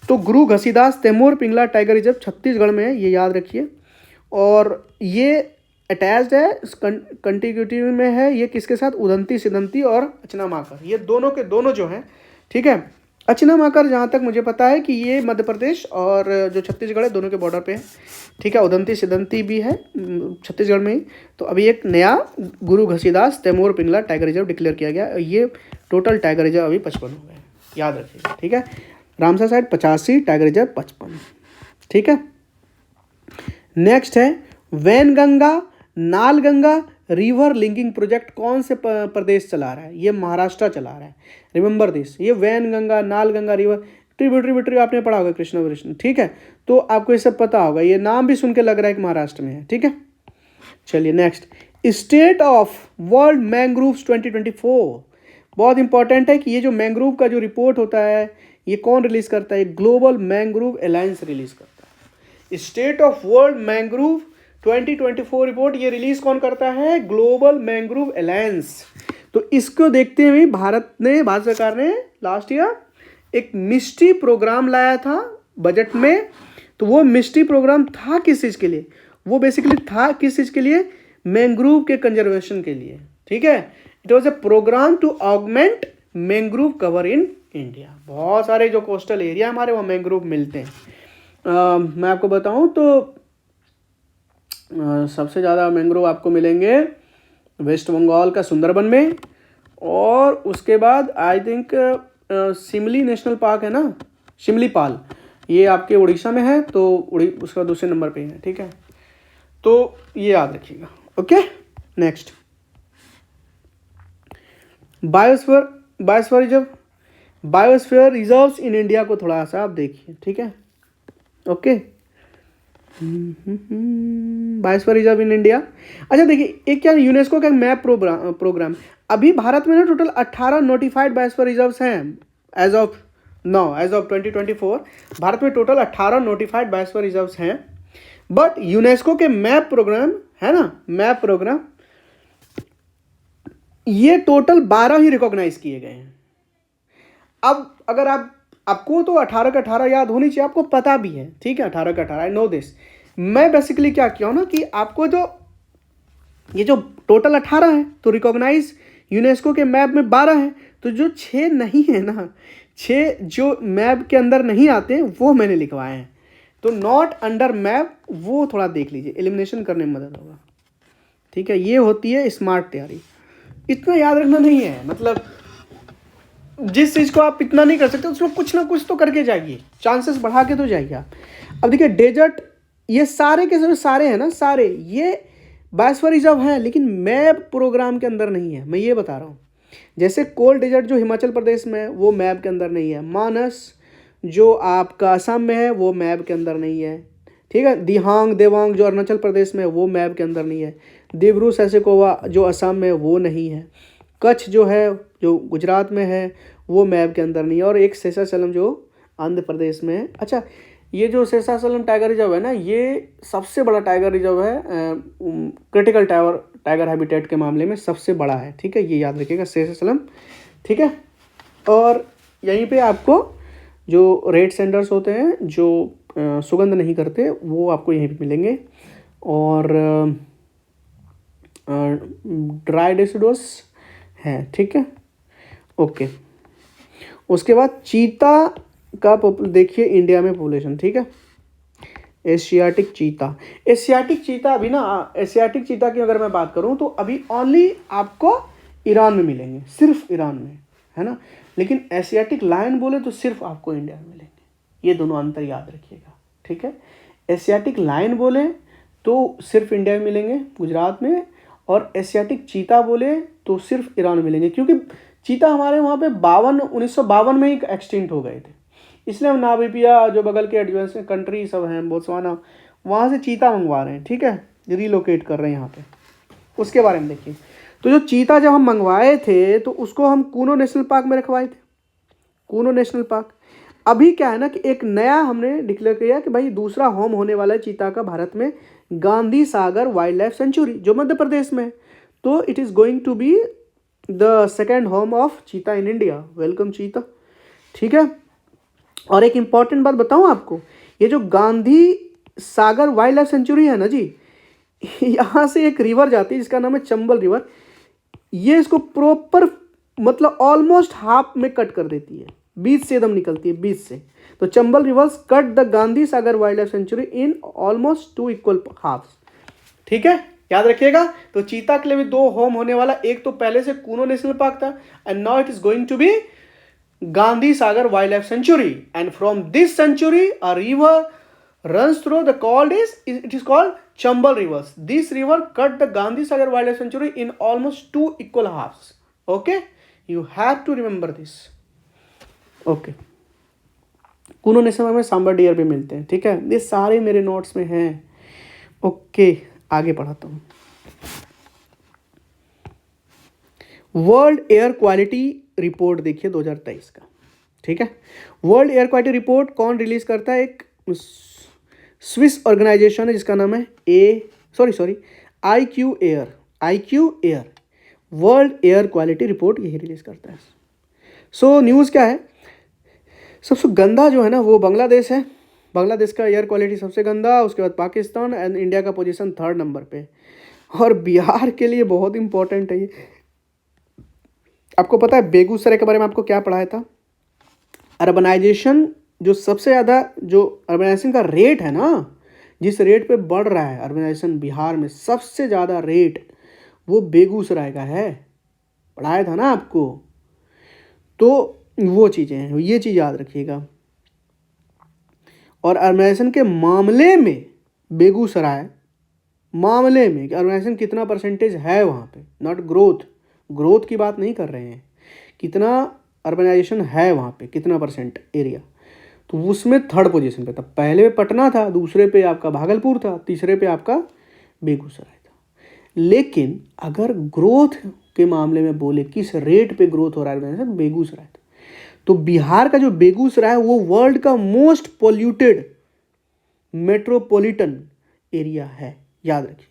तो गुरु घसीदास तैमूर पिंगला टाइगर रिजर्व छत्तीसगढ़ में है, ये याद रखिए, और ये अटैच्ड है, कंटिन्यूटी में है ये किसके साथ, उदंती सिदंती और अचना माकर, ये दोनों के दोनों जो हैं, ठीक है। अचना माकर जहाँ तक मुझे पता है कि ये मध्य प्रदेश और जो छत्तीसगढ़ है दोनों के बॉर्डर पे है, ठीक है। उदंती सिदंती भी है छत्तीसगढ़ में ही। तो अभी एक नया Guru Ghasidas Tamor Pingla tiger reserve declare किया गया, ये टोटल टाइगर रिजर्व अभी 55 हो गए, याद रखिएगा, ठीक है। रामसर साइड 85, टाइगर रिजर्व 55, ठीक है। नेक्स्ट है वैनगंगा नालगंगा रिवर लिंकिंग प्रोजेक्ट कौन से प्रदेश चला रहा है? ये महाराष्ट्र चला रहा है, रिमेंबर दिस। ये वैनगंगा नालगंगा रिवर ट्रिब्यूटरी आपने पढ़ा होगा, कृष्ण, ठीक है। तो आपको ये सब पता होगा, ये नाम भी सुन के लग रहा है कि महाराष्ट्र में है, ठीक है। चलिए next, state of world mangroves 2024, बहुत इंपॉर्टेंट है कि ये जो मैंग्रोव का जो रिपोर्ट होता है ये कौन रिलीज करता है? ग्लोबल मैंग्रोव अलायंस रिलीज करता है। State of world mangrove 2024 report ये रिलीज कौन करता है? Global mangrove alliance. तो इसको देखते हुए भारत सरकार ने लास्ट ईयर एक मिस्टी प्रोग्राम लाया था बजट में। तो वो मिस्टी प्रोग्राम था किस चीज़ के लिए? वो बेसिकली था किस चीज़ के लिए? मैंग्रोव के कंजर्वेशन के लिए, ठीक है। It was a programme to augment mangrove cover in India. बहुत सारे जो कोस्टल एरिया हमारे वहाँ मैंग्रोव मिलते हैं। मैं आपको बताऊँ तो सबसे ज़्यादा मैंग्रोव आपको मिलेंगे वेस्ट बंगाल का सुंदरबन में, और उसके बाद आई थिंक शिमली नेशनल पार्क है ना, शिमलीपाल, ये आपके उड़ीसा में है, तो उसका दूसरे नंबर पे है, ठीक है। तो ये याद रखिएगा, okay. Next, biosphere reserves in India को थोड़ा सा आप देखिए, ठीक है, okay. Biosphere reserve in India, अच्छा देखिए, एक क्या यूनेस्को का मैप प्रोग्राम अभी भारत में ना टोटल 18 नोटिफाइड बायोस्फीयर रिजर्व्स हैं एज ऑफ 2024। भारत में टोटल 18 नोटिफाइड बायोस्फीयर रिजर्व्स हैं, बट यूनेस्को के मैप प्रोग्राम है ना, मैप प्रोग्राम, ये टोटल 12 ही रिकॉग्नाइज किए गए हैं। अब अगर आपको तो 18 का 18 याद होनी चाहिए, आपको पता भी है, ठीक है, 18 का 18, आई नो दिस। मैं बेसिकली क्या किया हूं ना कि आपको जो ये जो टोटल 18 है तो रिकॉग्नाइज यूनेस्को के मैप में 12 है, तो जो 6 नहीं है ना, 6 जो मैप के अंदर नहीं आते वो मैंने लिखवाए हैं। तो नॉट अंडर मैप वो थोड़ा देख लीजिए, एलिमिनेशन करने में मदद होगा, ठीक है। ये होती है स्मार्ट तैयारी, इतना याद रखना नहीं है, मतलब जिस चीज़ को आप इतना नहीं कर सकते उसमें कुछ ना कुछ तो करके जाइए, चांसेस बढ़ा के तो जाइए आप। अब देखिए डेजर्ट, ये सारे के सारे हैं ना, सारे ये बायोस्फीयर रिजर्व हैं, लेकिन मैप प्रोग्राम के अंदर नहीं है, मैं ये बता रहा हूँ। जैसे कोल डेजर्ट जो हिमाचल प्रदेश में है वो मैप के अंदर नहीं है, मानस जो आपका असम में है वो मैप के अंदर नहीं है, ठीक है। दिहांग देवांग जो अरुणाचल प्रदेश में है वो मैप के अंदर नहीं है, दिब्रू सैसिकोवा जो असम में वो नहीं है, कच्छ जो है जो गुजरात में है वो मैप के अंदर नहीं है, और एक शेषाचलम जो आंध्र प्रदेश में है। अच्छा, ये जो शेषाचलम टाइगर रिजर्व है ना, ये सबसे बड़ा टाइगर रिजर्व है, क्रिटिकल टाइगर हैबिटेट के मामले में सबसे बड़ा है, ठीक है, ये याद रखिएगा, शेषाचलम, ठीक है। और यहीं पे आपको जो रेड सेंडर्स होते हैं जो सुगंध नहीं करते वो आपको यहीं पे मिलेंगे, और ड्राई डेसिडोस है, ठीक है, ओके। उसके बाद चीता का देखिए इंडिया में पॉपुलेशन, ठीक है, एशियाटिक चीता अभी ना, एशियाटिक चीता की अगर मैं बात करूं तो अभी ओनली आपको ईरान में मिलेंगे, सिर्फ ईरान में, है ना। लेकिन एशियाटिक लायन बोले तो सिर्फ आपको इंडिया में मिलेंगे, ये दोनों अंतर याद रखिएगा, ठीक है। एशियाटिक लायन बोले तो सिर्फ इंडिया में मिलेंगे, गुजरात में, और एशियाटिक चीता बोले तो सिर्फ ईरान में मिलेंगे, क्योंकि चीता हमारे वहाँ पे 1952 में ही एक्सटिंक्ट हो गए थे, इसलिए हम नामीबिया जो बगल के एडवांस कंट्री सब हैं, बोत्सवाना, वहाँ से चीता मंगवा रहे हैं, ठीक है, रिलोकेट कर रहे हैं यहाँ पे। उसके बारे में देखिए, तो जो चीता जब हम मंगवाए थे तो उसको हम कूनो नेशनल पार्क में रखवाए थे, कूनो नेशनल पार्क। अभी क्या है ना कि एक नया हमने डिक्लेयर किया कि भाई दूसरा होम होने वाला है चीता का भारत में, Gandhi Sagar wildlife sanctuary जो मध्य प्रदेश में, तो it is going to be the second home of cheetah in India. Welcome चीता, ठीक है। और एक इम्पॉर्टेंट बात बताऊं आपको, ये जो Gandhi Sagar wildlife century है ना जी, यहाँ से एक रिवर जाती है जिसका नाम है चंबल रिवर, ये इसको प्रॉपर मतलब ऑलमोस्ट हाफ में कट कर देती है, बीच से एकदम निकलती है, बीच से। तो Chambal rivers cut the Gandhi Sagar wildlife sanctuary in almost 2 equal halves, ठीक है, याद रखिएगा। तो चीता के लिए भी 2 होम होने वाला, एक तो पहले से कूनो नेशनल पार्क था and now it is going to be Gandhi Sagar wildlife sanctuary and from this sanctuary a river runs through the called is it is called Chambal rivers. This river cut the Gandhi Sagar wildlife sanctuary in almost 2 equal halves. Okay, you have to remember this. Okay, Kuno national में sambar dear भी मिलते हैं, ठीक है, ये सारे मेरे notes में हैं। ओके, आगे पढ़ाता हूँ। वर्ल्ड एयर क्वालिटी रिपोर्ट देखिए 2023 का, ठीक है। वर्ल्ड एयर क्वालिटी रिपोर्ट कौन रिलीज करता है? एक स्विस ऑर्गेनाइजेशन है जिसका नाम है IQ air world air quality report यही रिलीज करता है। सो न्यूज़ क्या है? सबसे गंदा जो है ना वो बांग्लादेश है। बांग्लादेश का एयर क्वालिटी सबसे गंदा, उसके बाद पाकिस्तान एंड इंडिया का पोजीशन 3rd नंबर पे। और बिहार के लिए बहुत इंपॉर्टेंट है ये। आपको पता है बेगूसराय के बारे में आपको क्या पढ़ाया था? अर्बनाइजेशन, जो सबसे ज़्यादा जो अर्बनाइजेशन का रेट है ना, जिस रेट पे बढ़ रहा है अर्बनाइजेशन बिहार में, सबसे ज़्यादा रेट वो बेगूसराय का है। पढ़ाया था ना आपको। तो वो चीज़ें हैं, ये चीज़ याद रखिएगा। और अर्बनाइजेशन के मामले में बेगूसराय मामले में कि अर्बनाइजेशन कितना परसेंटेज है वहाँ पे, नॉट ग्रोथ की बात नहीं कर रहे हैं, कितना अर्बनाइजेशन है वहाँ पे, कितना परसेंट एरिया, तो उसमें 3rd पोजीशन पे था। पहले पटना था, दूसरे पे आपका भागलपुर था, तीसरे पे आपका बेगूसराय था। लेकिन अगर ग्रोथ के मामले में बोले किस रेट पे ग्रोथ हो रहा है, बेगूसराय था। तो बिहार का जो बेगूसराय है वो वर्ल्ड का मोस्ट पोल्यूटेड मेट्रोपॉलिटन एरिया है, याद रखिए।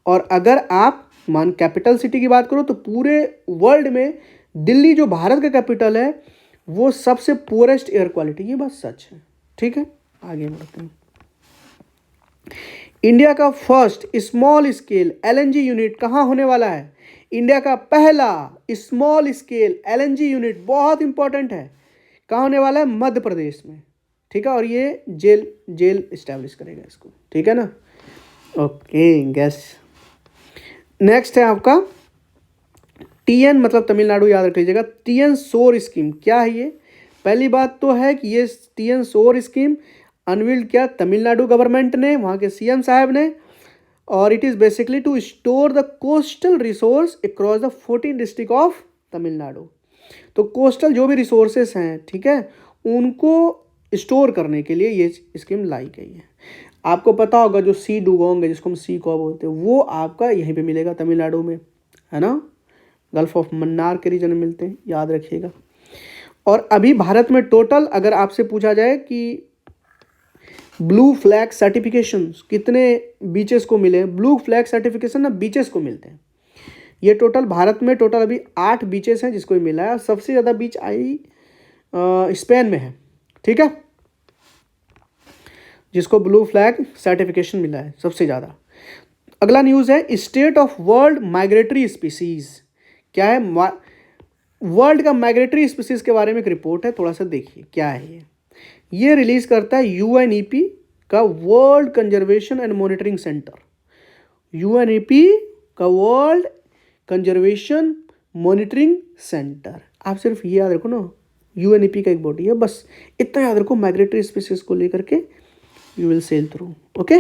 और अगर आप कैपिटल सिटी की बात करो तो पूरे वर्ल्ड में दिल्ली जो भारत का कैपिटल है वो सबसे पुअरेस्ट एयर क्वालिटी, ये बात सच है, ठीक है। आगे बढ़ते हैं। इंडिया का first small scale LNG unit कहाँ होने वाला है? इंडिया का पहला स्मॉल स्केल LNG यूनिट, बहुत इंपॉर्टेंट है, कहाँ होने वाला है? मध्य प्रदेश में, ठीक है। और ये जेल इस्टेब्लिश करेगा इसको, ठीक है ना। ओके गैस, नेक्स्ट है आपका TN मतलब तमिलनाडु, याद रख लीजिएगा। TN सोर स्कीम क्या है ये? पहली बात तो है कि ये TN सोर स्कीम अनवील्ड किया तमिलनाडु गवर्नमेंट ने, वहाँ के CM साहब ने। और it is basically to store the coastal resource across the 14 district of Tamil Nadu. तो कोस्टल जो भी रिसोर्सेस हैं, ठीक है, उनको स्टोर करने के लिए ये स्कीम लाई गई है। आपको पता होगा जो सी डुगोंग है, जिसको हम सी कॉब बोलते हैं, वो आपका यहीं पे मिलेगा तमिलनाडु में, है ना। गल्फ ऑफ मन्नार के रीजन में मिलते हैं, याद रखिएगा। और अभी भारत में टोटल अगर आपसे पूछा जाए कि ब्लू फ्लैग सर्टिफिकेशन कितने बीचेस को मिले हैं, ब्लू फ्लैग सर्टिफिकेशन ना बीचेस को मिलते हैं। ये टोटल भारत में टोटल अभी 8 बीचेस हैं जिसको मिला है। सबसे ज़्यादा बीच आई स्पेन में है, ठीक है, जिसको ब्लू फ्लैग सर्टिफिकेशन मिला है सबसे ज़्यादा। अगला न्यूज़ है state of world migratory species. क्या है? वर्ल्ड का माइग्रेटरी स्पीसीज़ के बारे में एक रिपोर्ट है, थोड़ा सा देखिए क्या है ये रिलीज़ करता है UNEP का world conservation and monitoring centre. UNEP का वर्ल्ड कंजर्वेशन मॉनिटरिंग सेंटर, आप सिर्फ ये याद रखो ना, UNEP का एक बॉडी है, बस इतना याद रखो माइग्रेटरी स्पीसीज को लेकर के you will sail through. Okay,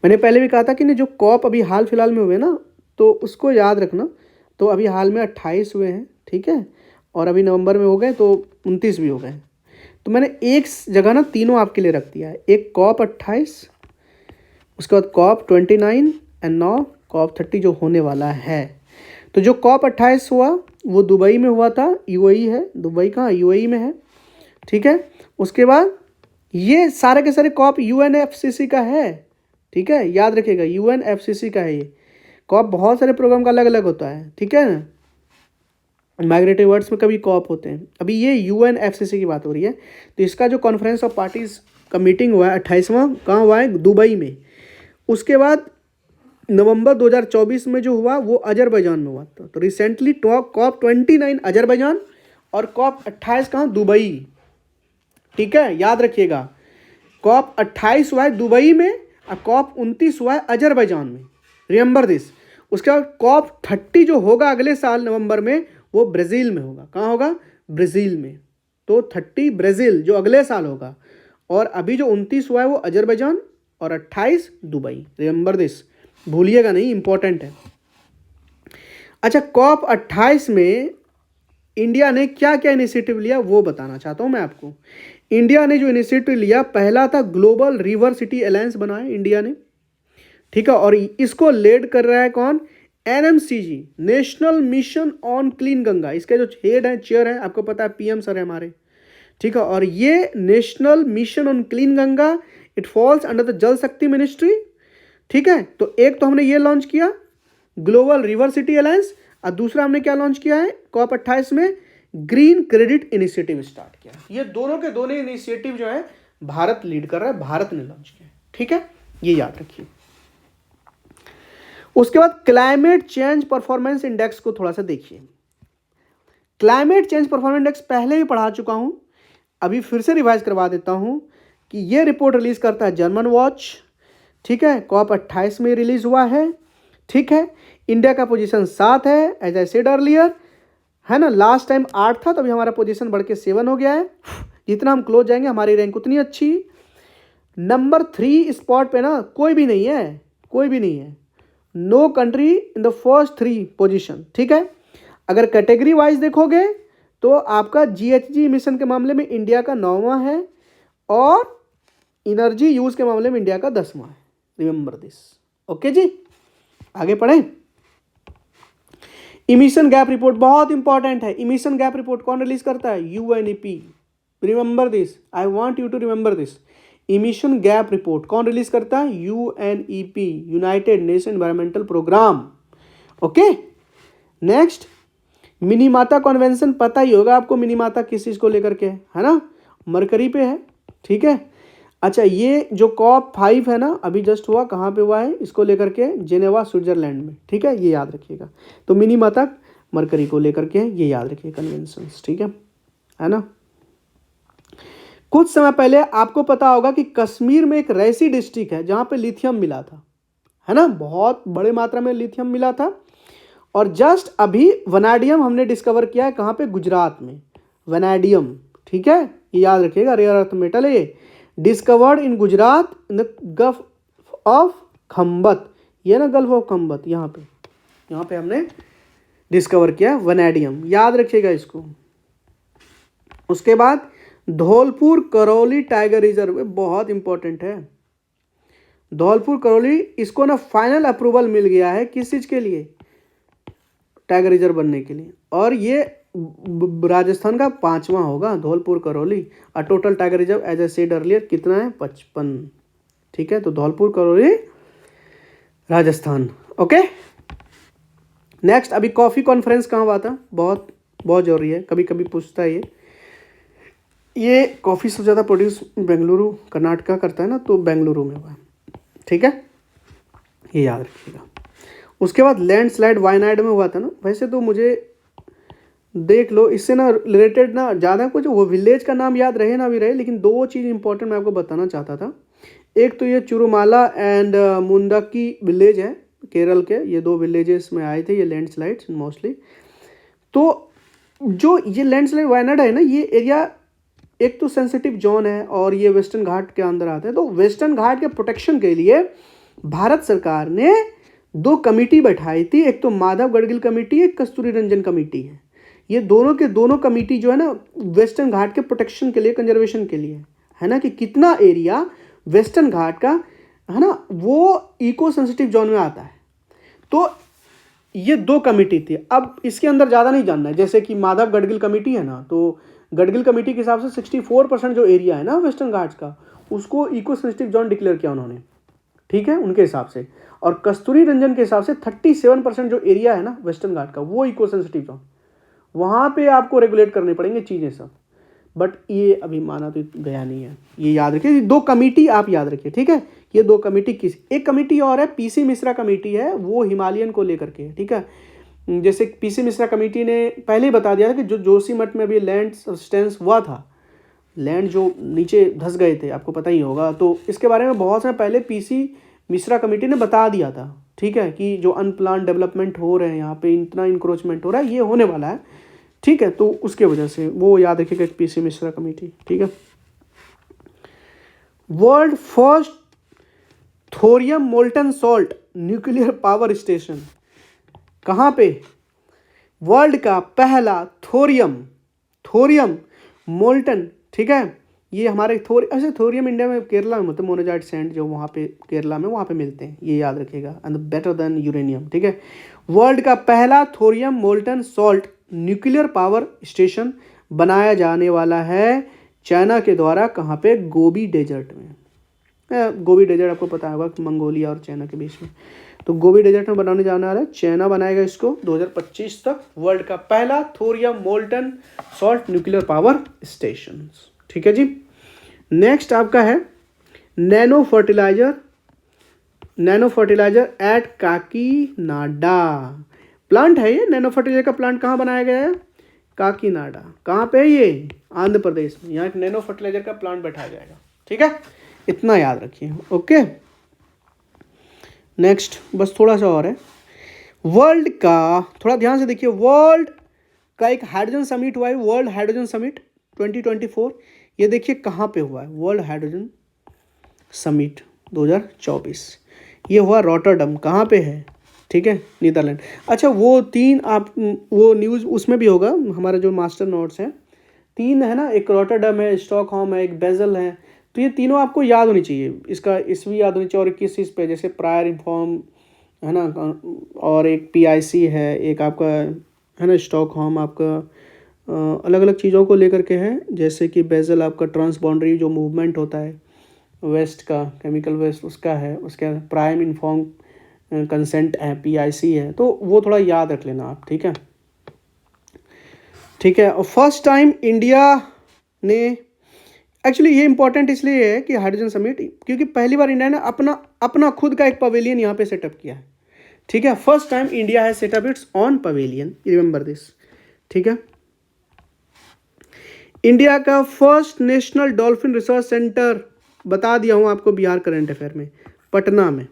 मैंने पहले भी कहा था कि नहीं, जो कॉप अभी हाल फिलहाल में हुए ना, तो उसको याद रखना। तो अभी हाल में 28 हुए हैं, ठीक है, और अभी नवंबर में हो गए तो 29 भी हो गए। तो मैंने एक जगह ना तीनों आपके लिए रख दिया है, एक कॉप 28, उसके बाद कॉप 29 एंड नाउ कॉप 30 जो होने वाला है। तो जो कॉप 28 हुआ वो दुबई में हुआ था, UAE है, दुबई कहाँ, UAE में है, ठीक है। उसके बाद ये सारे के सारे कॉप UNFCCC का है, ठीक है, याद रखिएगा UNFCCC का है ये कॉप। बहुत सारे प्रोग्राम का अलग अलग होता है, ठीक है ना, माइग्रेटरी वर्ड्स में कभी कॉप होते हैं। अभी ये UNFCCC की बात हो रही है। तो इसका जो कॉन्फ्रेंस ऑफ पार्टीज का मीटिंग हुआ है 28वां, कहाँ हुआ है? दुबई में। उसके बाद नवंबर 2024 में जो हुआ वो अजरबैजान में हुआ था। तो रिसेंटली कॉप 29 अजरबैजान और कॉप 28 कहाँ? दुबई, ठीक है, याद रखिएगा। कॉप 28 हुआ है दुबई में अब COP29 हुआ है अजरबैजान में, रिमेंबर दिस। उसके बाद COP30 जो होगा अगले साल नवंबर में, वो ब्राज़ील में होगा। कहाँ होगा? ब्राज़ील में। तो 30 ब्राज़ील जो अगले साल होगा, और अभी जो 29 हुआ है वो अजरबैजान, और 28 दुबई। रिमेंबर दिस, भूलिएगा नहीं, इंपॉर्टेंट है। अच्छा, COP28 में इंडिया ने क्या क्या इनिशिएटिव लिया वो बताना चाहता हूं मैं आपको। इंडिया ने जो इनिशिएटिव लिया, पहला था ग्लोबल रिवर सिटी अलायंस बनाया इंडिया ने, ठीक है। और इसको लीड कर रहा है कौन? NMCG, national mission on clean Ganga. इसके जो हेड है, चेयर है, आपको पता है PM सर है हमारे, ठीक है। और ये national mission on clean Ganga, it falls under the जल शक्ति मिनिस्ट्री, ठीक है। तो एक तो हमने ये लॉन्च किया ग्लोबल रिवर सिटी अलायंस, और दूसरा हमने क्या लॉन्च किया है COP28 में? ग्रीन क्रेडिट इनिशिएटिव स्टार्ट किया। ये दोनों के दोनों इनिशिएटिव जो है भारत लीड कर रहा है, भारत ने लॉन्च किया, ठीक है, ये याद रखिए। उसके बाद क्लाइमेट चेंज परफॉर्मेंस इंडेक्स को थोड़ा सा देखिए। क्लाइमेट चेंज परफॉर्मेंस इंडेक्स पहले भी पढ़ा चुका हूं, अभी फिर से रिवाइज करवा देता हूं कि ये रिपोर्ट रिलीज करता है जर्मन वॉच, ठीक है। COP28 में रिलीज हुआ है, ठीक है। इंडिया का पोजीशन 7 है, एज आई सेड अर्लियर, है ना। लास्ट टाइम 8 था, तो अभी हमारा पोजीशन बढ़ के 7 हो गया है। जितना हम क्लोज जाएंगे हमारी रैंक उतनी अच्छी। नंबर 3 स्पॉट पे ना कोई भी नहीं है, कोई भी नहीं है। No country in the first 3 position, ठीक है। अगर कैटेगरी वाइज देखोगे तो आपका GHG मिशन के मामले में इंडिया का 9वां है, और एनर्जी यूज के मामले में इंडिया का 10वां है। रिमेंबर दिस, ओके जी। आगे पढ़ें। इमिशन गैप रिपोर्ट बहुत इंपॉर्टेंट है। इमिशन गैप रिपोर्ट कौन रिलीज करता है? UNEP। Remember this, I want you to remember this. Emission gap report कौन रिलीज करता है? UNEP, united nation environmental programme, okay. Next, Minamata convention पता ही होगा आपको। मिनीमाता किस चीज को लेकर के है ना? मरकरी पे है, ठीक है। अच्छा, ये जो COP5 है ना, अभी जस्ट हुआ, कहाँ पे हुआ है? इसको लेकर के जेनेवा स्विट्जरलैंड में, ठीक है, ये याद रखिएगा। तो मिनीमाता मरकरी को लेकर के ये याद रखिए कन्वेंशंस, ठीक है ना। कुछ समय पहले आपको पता होगा कि कश्मीर में एक ऐसी डिस्ट्रिक्ट है जहाँ पे लिथियम मिला था, है ना, बहुत बड़े मात्रा में लिथियम मिला था। और जस्ट अभी वनाडियम हमने डिस्कवर किया है, कहाँ पे? गुजरात में, वनाडियम, ठीक है, ये याद रखिएगा, रेयर अर्थ मेटल है, discovered in Gujarat in the gulf of Khambhat. ये ना गल्फ ऑफ खंबत, यहाँ पे हमने डिस्कवर किया वनाडियम, याद रखिएगा इसको। उसके बाद धौलपुर करौली टाइगर रिजर्व, बहुत इंपॉर्टेंट है। धौलपुर करौली, इसको ना फाइनल अप्रूवल मिल गया है किस चीज के लिए? टाइगर रिजर्व बनने के लिए। और ये राजस्थान का 5वां होगा धौलपुर करौली। और total tiger reserve as I said earlier कितना है? 55, ठीक है। तो धौलपुर करौली राजस्थान, ओके। नेक्स्ट, अभी कॉफी कॉन्फ्रेंस कहाँ हुआ था? बहुत बहुत जरूरी है, कभी कभी पूछता है ये कॉफ़ी से ज़्यादा प्रोड्यूस बेंगलुरु कर्नाटका करता है ना, तो बेंगलुरु में हुआ, ठीक है, ये याद रखिएगा। उसके बाद लैंडस्लाइड वायनाड में हुआ था ना। वैसे तो मुझे देख लो, इससे ना रिलेटेड ना ज़्यादा कुछ वो विलेज का नाम याद रहे ना भी रहे, लेकिन 2 चीज़ इंपॉर्टेंट मैं आपको बताना चाहता था। एक तो ये चुरुमाला एंड मुंडकी विलेज है केरल के, ये 2 विलेजेस में आए थे ये लैंडस्लाइड्स मोस्टली। तो जो ये लैंडस्लाइड वायनाड है ना, ये एरिया एक तो सेंसिटिव जोन है, और ये वेस्टर्न घाट के अंदर आता है। तो वेस्टर्न घाट के प्रोटेक्शन के लिए भारत सरकार ने 2 कमेटी बैठाई थी, एक तो माधव गडगिल कमेटी, एक कस्तूरी रंजन कमेटी है। ये दोनों के दोनों कमेटी जो है ना, वेस्टर्न घाट के प्रोटेक्शन के लिए, कंजर्वेशन के लिए, है ना, कि कितना एरिया वेस्टर्न घाट का, है ना, वो इको सेंसिटिव जोन में आता है। तो ये 2 कमेटी थी। अब इसके अंदर ज़्यादा नहीं जानना है, जैसे कि माधव गडगिल कमेटी है ना, तो गडगिल कमेटी के हिसाब से 64% जो एरिया है ना वेस्टर्न घाट्स का, उसको इको सेंसिटिव जोन डिक्लेयर किया उन्होंने, ठीक है, उनके हिसाब से। और कस्तूरी रंजन के हिसाब से 37% जो एरिया है ना वेस्टर्न घाट का, वो इको सेंसिटिव जोन, वहाँ पे आपको रेगुलेट करने पड़ेंगे चीज़ें सब। बट ये अभी माना तो गया नहीं है, ये याद रखिए। 2 कमेटी आप याद रखिए, ठीक है। ये 2 कमेटी किस, एक कमेटी और है PC मिश्रा कमेटी है, वो हिमालयन को लेकर के, ठीक है। जैसे PC मिश्रा कमेटी ने पहले ही बता दिया था कि जो जोशीमठ में अभी लैंड सब्सटेंस हुआ था, लैंड जो नीचे धंस गए थे, आपको पता ही होगा। तो इसके बारे में बहुत समय पहले पीसी मिश्रा कमेटी ने बता दिया था, ठीक है, कि जो अनप्लान डेवलपमेंट हो रहे हैं यहाँ पे, इतना इंक्रोचमेंट हो रहा है, ये होने वाला है, ठीक है। तो उसके वजह से वो याद रखिएगा, पीसी मिश्रा कमेटी, ठीक है। World first thorium molten salt nuclear power station कहाँ पे? वर्ल्ड का पहला थोरियम मोल्टन, ठीक है, ये हमारे ऐसे थोरियम इंडिया में, केरला में मतलब मोनोजाइट सैंड जो वहाँ पे केरला में वहाँ पे मिलते हैं, ये याद रखिएगा, एंड बेटर देन यूरेनियम, ठीक है। वर्ल्ड का पहला thorium molten salt nuclear power station बनाया जाने वाला है चाइना के द्वारा। कहाँ पे? गोबी डेजर्ट में। गोबी डेजर्ट आपको पता होगा कि मंगोलिया और चाइना के बीच में, तो गोबी डेजर्ट में बनाने जाने वाला है, चाइना बनाएगा इसको 2025 तक। वर्ल्ड का पहला thorium molten salt nuclear power station, ठीक है जी। नेक्स्ट आपका है nano fertiliser at Kakinada plant है। ये नैनो फर्टिलाइजर का प्लांट कहाँ बनाया गया है? काकीनाडा। कहाँ पे है ये? आंध्र प्रदेश में। यहाँ एक नैनो फर्टिलाइजर का प्लांट बैठाया जाएगा, ठीक है, इतना याद रखिए, ओके। नेक्स्ट बस थोड़ा सा और है, वर्ल्ड का, थोड़ा ध्यान से देखिए, वर्ल्ड का एक हाइड्रोजन समिट हुआ है, वर्ल्ड हाइड्रोजन समिट 2024। ये देखिए कहाँ पे हुआ है, वर्ल्ड हाइड्रोजन समिट 2024, ये हुआ रॉटरडम। कहाँ पे है? ठीक है, नीदरलैंड। अच्छा, वो तीन आप वो न्यूज़ उसमें भी होगा, हमारे जो मास्टर नोट्स हैं, तीन है ना, एक रॉटरडम है, स्टॉकहोम है, एक बेजल है। तो ये तीनों आपको याद होनी चाहिए, इसका इसवी याद होनी चाहिए, और किस चीज़ पे, जैसे प्रायर इन्फॉर्म है ना, और एक पीआईसी है, एक आपका है ना स्टॉकहोम, आपका अलग अलग चीज़ों को लेकर के है। जैसे कि बेजल आपका ट्रांसबाउंडरी जो मूवमेंट होता है वेस्ट का, केमिकल वेस्ट, उसका है। उसके प्राइम इन्फॉर्म कंसेंट है, पीआईसी है, तो वो थोड़ा याद रख लेना आप, ठीक है, ठीक है। और फर्स्ट टाइम इंडिया ने, एक्चुअली ये इंपॉर्टेंट इसलिए है कि हाइड्रोजन समिट, क्योंकि पहली बार इंडिया ने अपना खुद का एक पवेलियन यहाँ पे सेटअप किया है, ठीक है। फर्स्ट टाइम इंडिया है setup it's on pavilion, remember this, ठीक है। इंडिया का first national dolphin research centre बता दिया हूँ आपको, बिहार करंट अफेयर में, पटना में।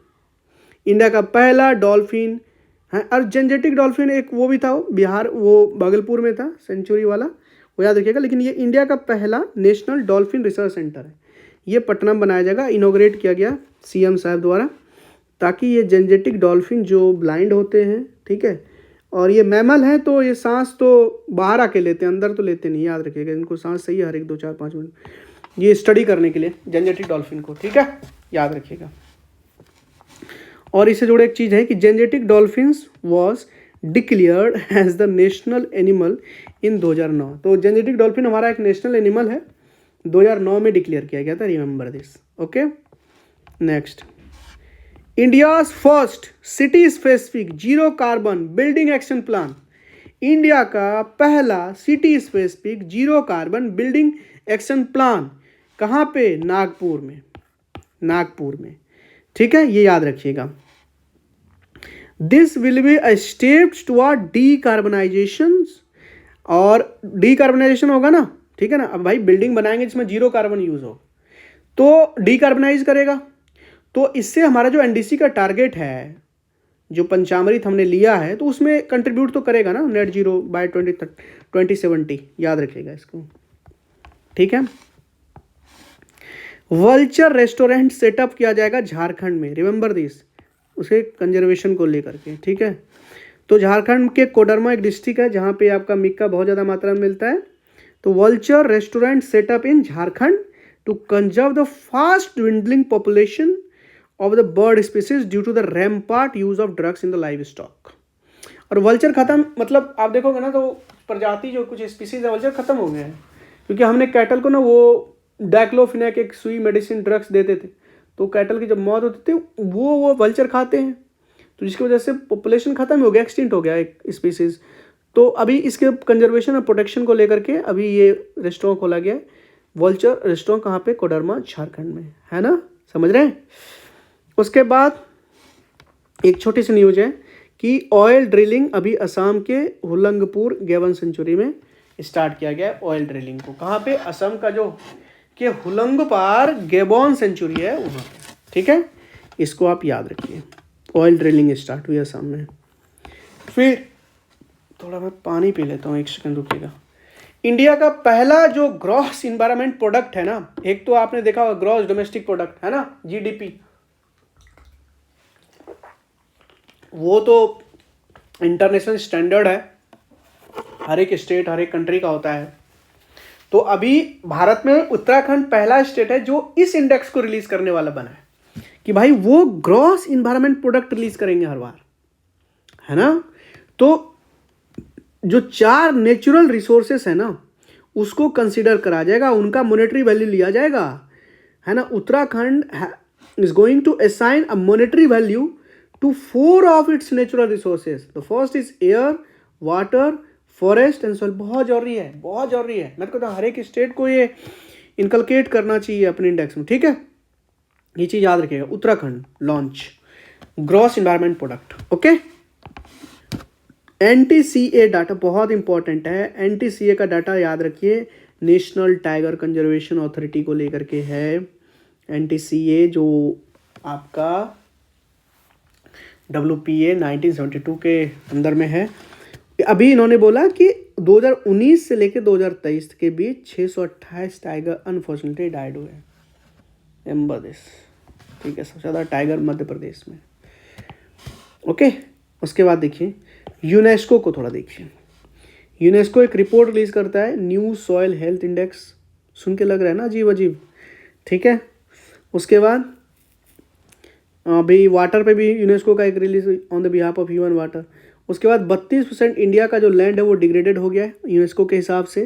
इंडिया का पहला डॉल्फिन है, और जेनेटिक डॉल्फिन एक वो भी था, वो बिहार, वो भागलपुर में था, सेंचुरी वाला, वो याद रखिएगा। लेकिन ये इंडिया का पहला नेशनल डॉल्फिन रिसर्च सेंटर है, ये पटना में बनाया जाएगा, इनोग्रेट किया गया सीएम साहब द्वारा, ताकि ये जेनेटिक डॉल्फिन जो ब्लाइंड होते हैं, ठीक है, और ये मैमल है, तो ये सांस तो बाहर आके लेते हैं, अंदर तो लेते नहीं, याद रखिएगा, इनको सांस सही है हर एक 2, 4, 5 मिनट, ये स्टडी करने के लिए जेनेटिक डॉल्फिन को, ठीक है, याद रखिएगा। और इससे जुड़े एक चीज़ है कि Gangetic dolphins was declared as the national animal in 2009। तो जेनेटिक डॉल्फिन हमारा एक नेशनल एनिमल है, 2009 में डिक्लेयर किया गया था, remember this, okay. Next, India's first city specific zero carbon building action plan. India का पहला city specific zero carbon building action plan कहाँ पे? नागपुर में, ठीक है, ये याद रखिएगा। This will be a steps toward decarbonisation, और डीकार्बनाइजेशन होगा ना, ठीक है ना। अब भाई बिल्डिंग बनाएंगे जिसमें जीरो कार्बन यूज हो, तो डीकार्बनाइज करेगा। तो इससे हमारा जो एनडीसी का टारगेट है, जो पंचामृत हमने लिया है, तो उसमें कंट्रीब्यूट तो करेगा ना, नेट जीरो बाय 2070, याद रखिएगा इसको, ठीक है। वल्चर रेस्टोरेंट सेटअप किया जाएगा झारखंड में, रिमेंबर दिस, उसके कंजर्वेशन को लेकर के, ठीक है। तो झारखंड के कोडरमा एक डिस्ट्रिक्ट है जहाँ पे आपका मिक्का बहुत ज़्यादा मात्रा में मिलता है। तो vulture restaurant setup in Jharkhand to conserve the fast dwindling population of the bird species due to the rampant use of drugs in the live stock vulture खत्म, मतलब आप देखोगे ना, तो प्रजाति जो कुछ स्पीसीज है वल्चर खत्म हो गए हैं, क्योंकि हमने कैटल को ना वो डाइक्लोफिनेक एक सुई मेडिसिन ड्रग्स देते थे, तो कैटल की जब मौत होती थी वो वल्चर खाते हैं, तो जिसकी वजह से पॉपुलेशन खत्म हो गया, एक्सटिंक्ट हो गया एक स्पीसीज। तो अभी इसके कंजर्वेशन और प्रोटेक्शन को लेकर के अभी ये रेस्टोरेंट खोला गया है, वल्चर रेस्टोरेंट, कहाँ पे? कोडरमा झारखंड में, है ना, समझ रहे हैं। उसके बाद एक छोटी सी न्यूज है कि ऑयल ड्रिलिंग अभी असम के हुलंगपुर गेवन सेंचुरी में स्टार्ट किया गया है ऑयल ड्रिलिंग को। कहाँ पे? असम का जो कि हुलंग पार गेबॉन सेंचुरी है वहाँ पे, ठीक है, इसको आप याद रखिए। ऑयल ड्रिलिंग स्टार्ट हुई असम में। फिर थोड़ा मैं पानी पी लेता हूँ, 1 सेकंड रुकिएगा। इंडिया का पहला जो ग्रॉस इन्वायरमेंट प्रोडक्ट है ना, एक तो आपने देखा होगा ग्रॉस डोमेस्टिक प्रोडक्ट है ना, जीडीपी, वो तो इंटरनेशनल स्टैंडर्ड है, हर एक स्टेट हर एक कंट्री का होता है। तो अभी भारत में उत्तराखंड पहला स्टेट है जो इस इंडेक्स को रिलीज करने वाला बना है कि भाई वो ग्रॉस इन्वायरमेंट प्रोडक्ट रिलीज करेंगे हर बार, है ना। तो जो 4 नेचुरल रिसोर्सेस है ना उसको कंसीडर करा जाएगा, उनका मॉनेटरी वैल्यू लिया जाएगा, है ना। Uttarakhand is going to assign a monetary value to 4 of its natural resources. The first is air, water, forest and soil. बहुत जरूरी है, बहुत जरूरी है। मैं तो कहता हूँ हर एक स्टेट को ये इनकलकेट करना चाहिए अपने इंडेक्स में, ठीक है। ये चीज याद रखिएगा। Uttarakhand launch gross environment product, okay. NTCA data बहुत इंपॉर्टेंट है। NTCA का डाटा याद रखिए, नेशनल टाइगर कंजर्वेशन अथॉरिटी को लेकर के है। NTCA जो आपका WPA 1972 के अंदर में है। अभी इन्होंने बोला कि 2019 से लेकर 2023 के बीच 628 टाइगर अनफॉर्चुनेटली डाइड हुए। रिमेंबर दिस, ठीक है। सबसे ज़्यादा टाइगर मध्य प्रदेश में, ओके। उसके बाद देखिए यूनेस्को को थोड़ा देखिए। यूनेस्को एक रिपोर्ट रिलीज करता है, न्यू सॉइल हेल्थ इंडेक्स। सुन के लग रहा है ना अजीब अजीब, ठीक है। उसके बाद अभी वाटर पे भी यूनेस्को का एक release on the behalf of human water. उसके बाद 32% इंडिया का जो लैंड है वो डिग्रेडेड हो गया है यूनेस्को के हिसाब से,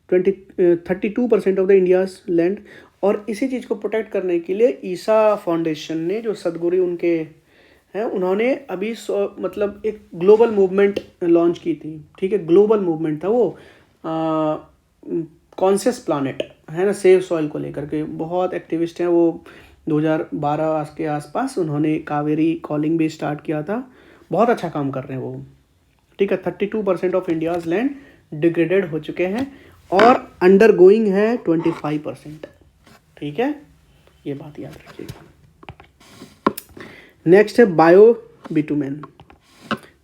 32% ऑफ द इंडियाज लैंड। और इसी चीज़ को प्रोटेक्ट करने के लिए ईसा फाउंडेशन ने, जो सदगुरु उनके हैं, उन्होंने अभी मतलब एक ग्लोबल मूवमेंट लॉन्च की थी, ठीक है। ग्लोबल मूवमेंट था वो, कॉन्शियस प्लानेट, है ना, सेव सॉइल को लेकर के। बहुत एक्टिविस्ट हैं वो। 2012 के आसपास उन्होंने कावेरी कॉलिंग भी स्टार्ट किया था। बहुत अच्छा काम कर रहे हैं वो, ठीक है। 32% ऑफ इंडियाज लैंड डिग्रेडेड हो चुके हैं और अंडर गोइंग है 25%, ठीक है। ये बात याद रखिएगा। नेक्स्ट है बायो बिटुमेन।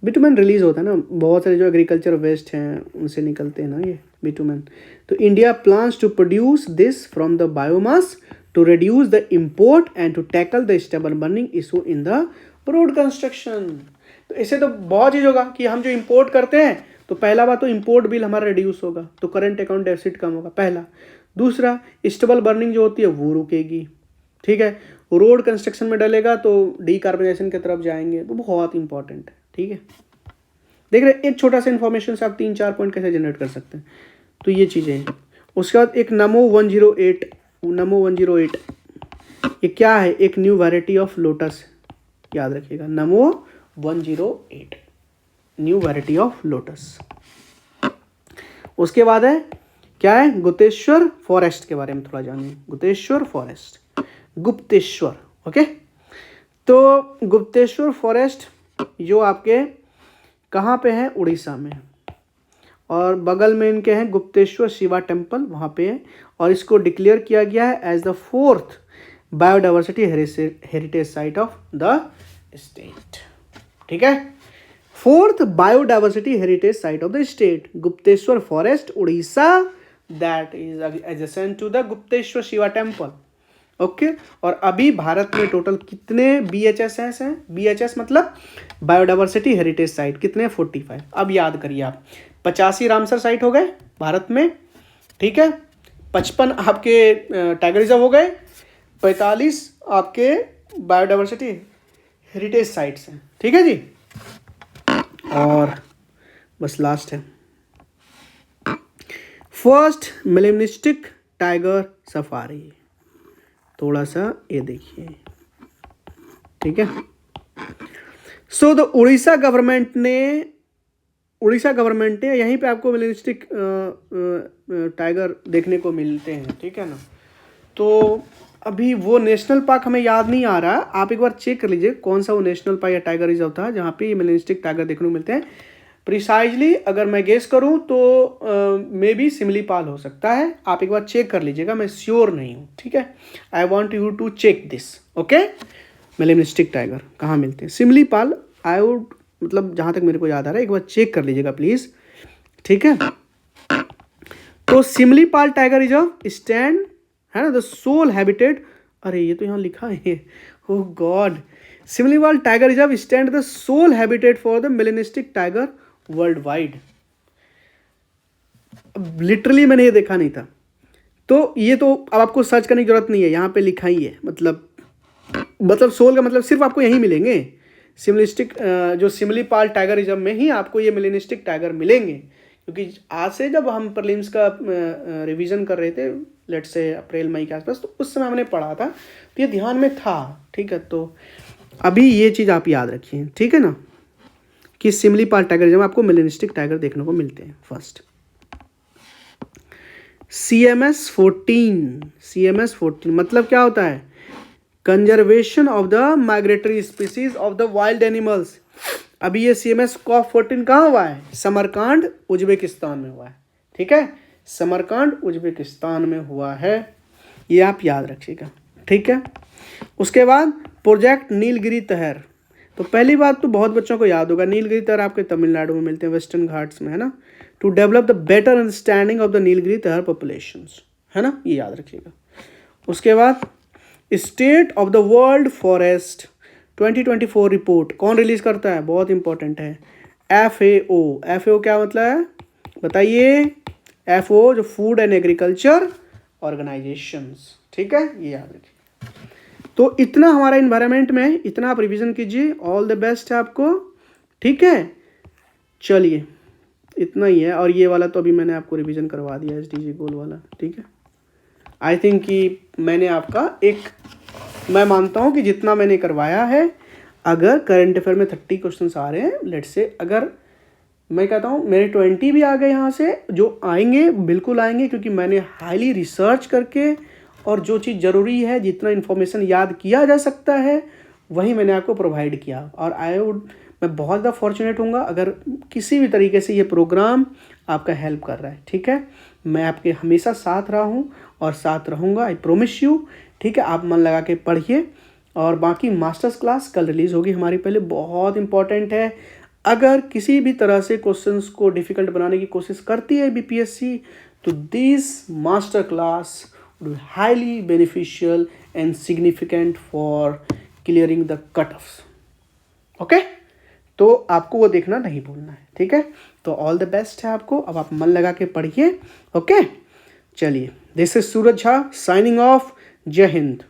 बिटुमेन रिलीज होता है ना, बहुत सारे जो एग्रीकल्चर वेस्ट हैं उनसे निकलते हैं ना ये बिटुमेन। तो India plans to produce this from the biomass to reduce the import and to tackle the stubble burning issue in the road construction. तो इससे तो बहुत चीज़ होगा कि हम जो इम्पोर्ट करते हैं तो पहला बात तो इम्पोर्ट बिल हमारा रिड्यूस होगा, तो करंट अकाउंट डेफिसिट कम होगा, पहला। दूसरा, स्टेबल बर्निंग जो होती है वो रुकेगी, ठीक है। रोड कंस्ट्रक्शन में डलेगा तो डीकार्बोनाइजेशन की तरफ जाएंगे, तो बहुत इंपॉर्टेंट है, ठीक है। देख रहे, एक छोटा सा इन्फॉर्मेशन से आप 3-4 पॉइंट कैसे जनरेट कर सकते हैं, तो ये चीज़ें हैं। उसके बाद एक नमो 108 ये क्या है? एक न्यू वैरायटी ऑफ लोटस, याद रखिएगा। नमो 108 न्यू वैरायटी ऑफ लोटस। उसके बाद है क्या है? गुप्तेश्वर फॉरेस्ट के बारे में थोड़ा जानिए। Gupteshwar forest, Gupteshwar, okay. तो गुप्तेश्वर फॉरेस्ट जो आपके कहाँ पे है? उड़ीसा में। और बगल में इनके हैं गुप्तेश्वर शिवा टेम्पल, वहाँ पे है। और इसको डिक्लेयर किया गया है as the 4th biodiversity heritage site of the state, ठीक है। 4th biodiversity heritage site of the state, Gupteswar forest, Orissa, that is adjacent to the Gupteswar Shiva temple, okay. और अभी भारत में टोटल कितने BHS हैं? BHS मतलब बायोडाइवर्सिटी हेरिटेज साइट, कितने? 45। अब याद करिए आप, 85 रामसर साइट हो गए भारत में, ठीक है। 55 आपके टाइगर रिजर्व हो गए, 45 आपके बायोडाइवर्सिटी हेरिटेज साइट्स हैं, ठीक है जी। और बस लास्ट है, फर्स्ट मेलेनिस्टिक टाइगर सफारी। थोड़ा सा ये देखिए, ठीक है। सो द उड़ीसा गवर्नमेंट ने यहीं पे आपको मेलेनिस्टिक टाइगर देखने को मिलते हैं, ठीक है ना। तो अभी वो नेशनल पार्क हमें याद नहीं आ रहा, आप एक बार चेक कर लीजिए कौन सा वो नेशनल पार्क या टाइगर रिजर्व था जहाँ पे ये मेलेनिस्टिक टाइगर देखने को मिलते हैं। प्रिसाइजली अगर मैं गेस करूं तो मे बी सिमलीपाल हो सकता है। आप एक बार चेक कर लीजिएगा, मैं श्योर नहीं हूं, ठीक है। I want you to check this, okay. Melanistic tiger कहाँ मिलते हैं? सिमलीपाल आई वुड, मतलब जहाँ तक मेरे को याद आ रहा है, एक बार चेक कर लीजिएगा प्लीज़, ठीक है। तो सिमलीपाल टाइगर रिजर्व स्टैंड, है ना, द सोल हैबिटेट, अरे ये तो यहाँ लिखा है, oh god, Similipal tiger reserve stand the sole habitat for the melanistic tiger worldwide. Literally मैंने ये देखा नहीं था, तो ये तो अब आपको सर्च करने की जरूरत नहीं है, यहाँ पे लिखा ही है। मतलब सोल का मतलब सिर्फ आपको यहीं मिलेंगे, सिमलिस्टिक जो सिमलीपाल टाइगर रिजर्व में ही आपको ये मेलेनिस्टिक टाइगर मिलेंगे। क्योंकि आज से जब हम प्रीलिम्स का रिवीजन कर रहे थे, लेट्स से अप्रैल मई के आसपास, तो उस समय हमने पढ़ा था, तो ये ध्यान में था, ठीक है। तो अभी ये चीज़ आप याद रखिए, ठीक है ना, कि सिमलीपाल टाइगर रिजर्व में आपको मेलेनिस्टिक टाइगर देखने को मिलते हैं। फर्स्ट CMS14 मतलब क्या होता है? Conservation of the migratory species of the wild animals. अभी ये CMS-14 कहाँ हुआ है? समरकांड उज्बेकिस्तान में हुआ है, ठीक है, समरकांड उज्बेकिस्तान में हुआ है, ये आप याद रखिएगा, ठीक है। उसके बाद प्रोजेक्ट नीलगिरी तहर, तो पहली बात तो बहुत बच्चों को याद होगा, नीलगिरी तहर आपके तमिलनाडु में मिलते हैं, वेस्टर्न घाट्स में, है ना। To develop the better understanding of the Nilgiri tahr populations, है ना, ये याद रखिएगा। उसके बाद state of the world forest 2024 report कौन रिलीज करता है? बहुत इंपॉर्टेंट है, FAO क्या मतलब है बताइए? FAO जो फूड एंड एग्रीकल्चर ऑर्गेनाइजेशंस, ठीक है, ये याद रखिए। तो इतना हमारा इन्वायरमेंट में, इतना आप रिवीजन कीजिए, ऑल द बेस्ट है आपको, ठीक है। चलिए इतना ही है, और ये वाला तो अभी मैंने आपको रिवीजन करवा दिया, SDG गोल वाला, ठीक है। आई थिंक कि मैंने आपका मैं मानता हूँ कि जितना मैंने करवाया है, अगर करंट अफेयर में 30 क्वेश्चंस आ रहे हैं, लेट्स से, अगर मैं कहता हूँ मेरे 20 भी आ गए यहाँ से, जो आएंगे बिल्कुल आएंगे, क्योंकि मैंने हाईली रिसर्च करके, और जो चीज़ ज़रूरी है, जितना इन्फॉर्मेशन याद किया जा सकता है, वही मैंने आपको प्रोवाइड किया। और मैं बहुत ज़्यादा फॉर्चुनेट हूँगा अगर किसी भी तरीके से ये प्रोग्राम आपका हेल्प कर रहा है, ठीक है। मैं आपके हमेशा साथ रहा हूँ और साथ रहूँगा, आई प्रोमिस यू, ठीक है। आप मन लगा के पढ़िए, और बाकी मास्टर्स क्लास कल रिलीज़ होगी हमारी, पहले बहुत इंपॉर्टेंट है। अगर किसी भी तरह से क्वेश्चंस को डिफ़िकल्ट बनाने की कोशिश करती है BPSC, तो this master class would be highly beneficial and significant for clearing the cutoffs, okay. तो आपको वो देखना नहीं भूलना है, ठीक है। तो ऑल द बेस्ट है आपको, अब आप मन लगा के पढ़िए, ओके। चलिए, this is Suraj Jha signing off, जय हिंद।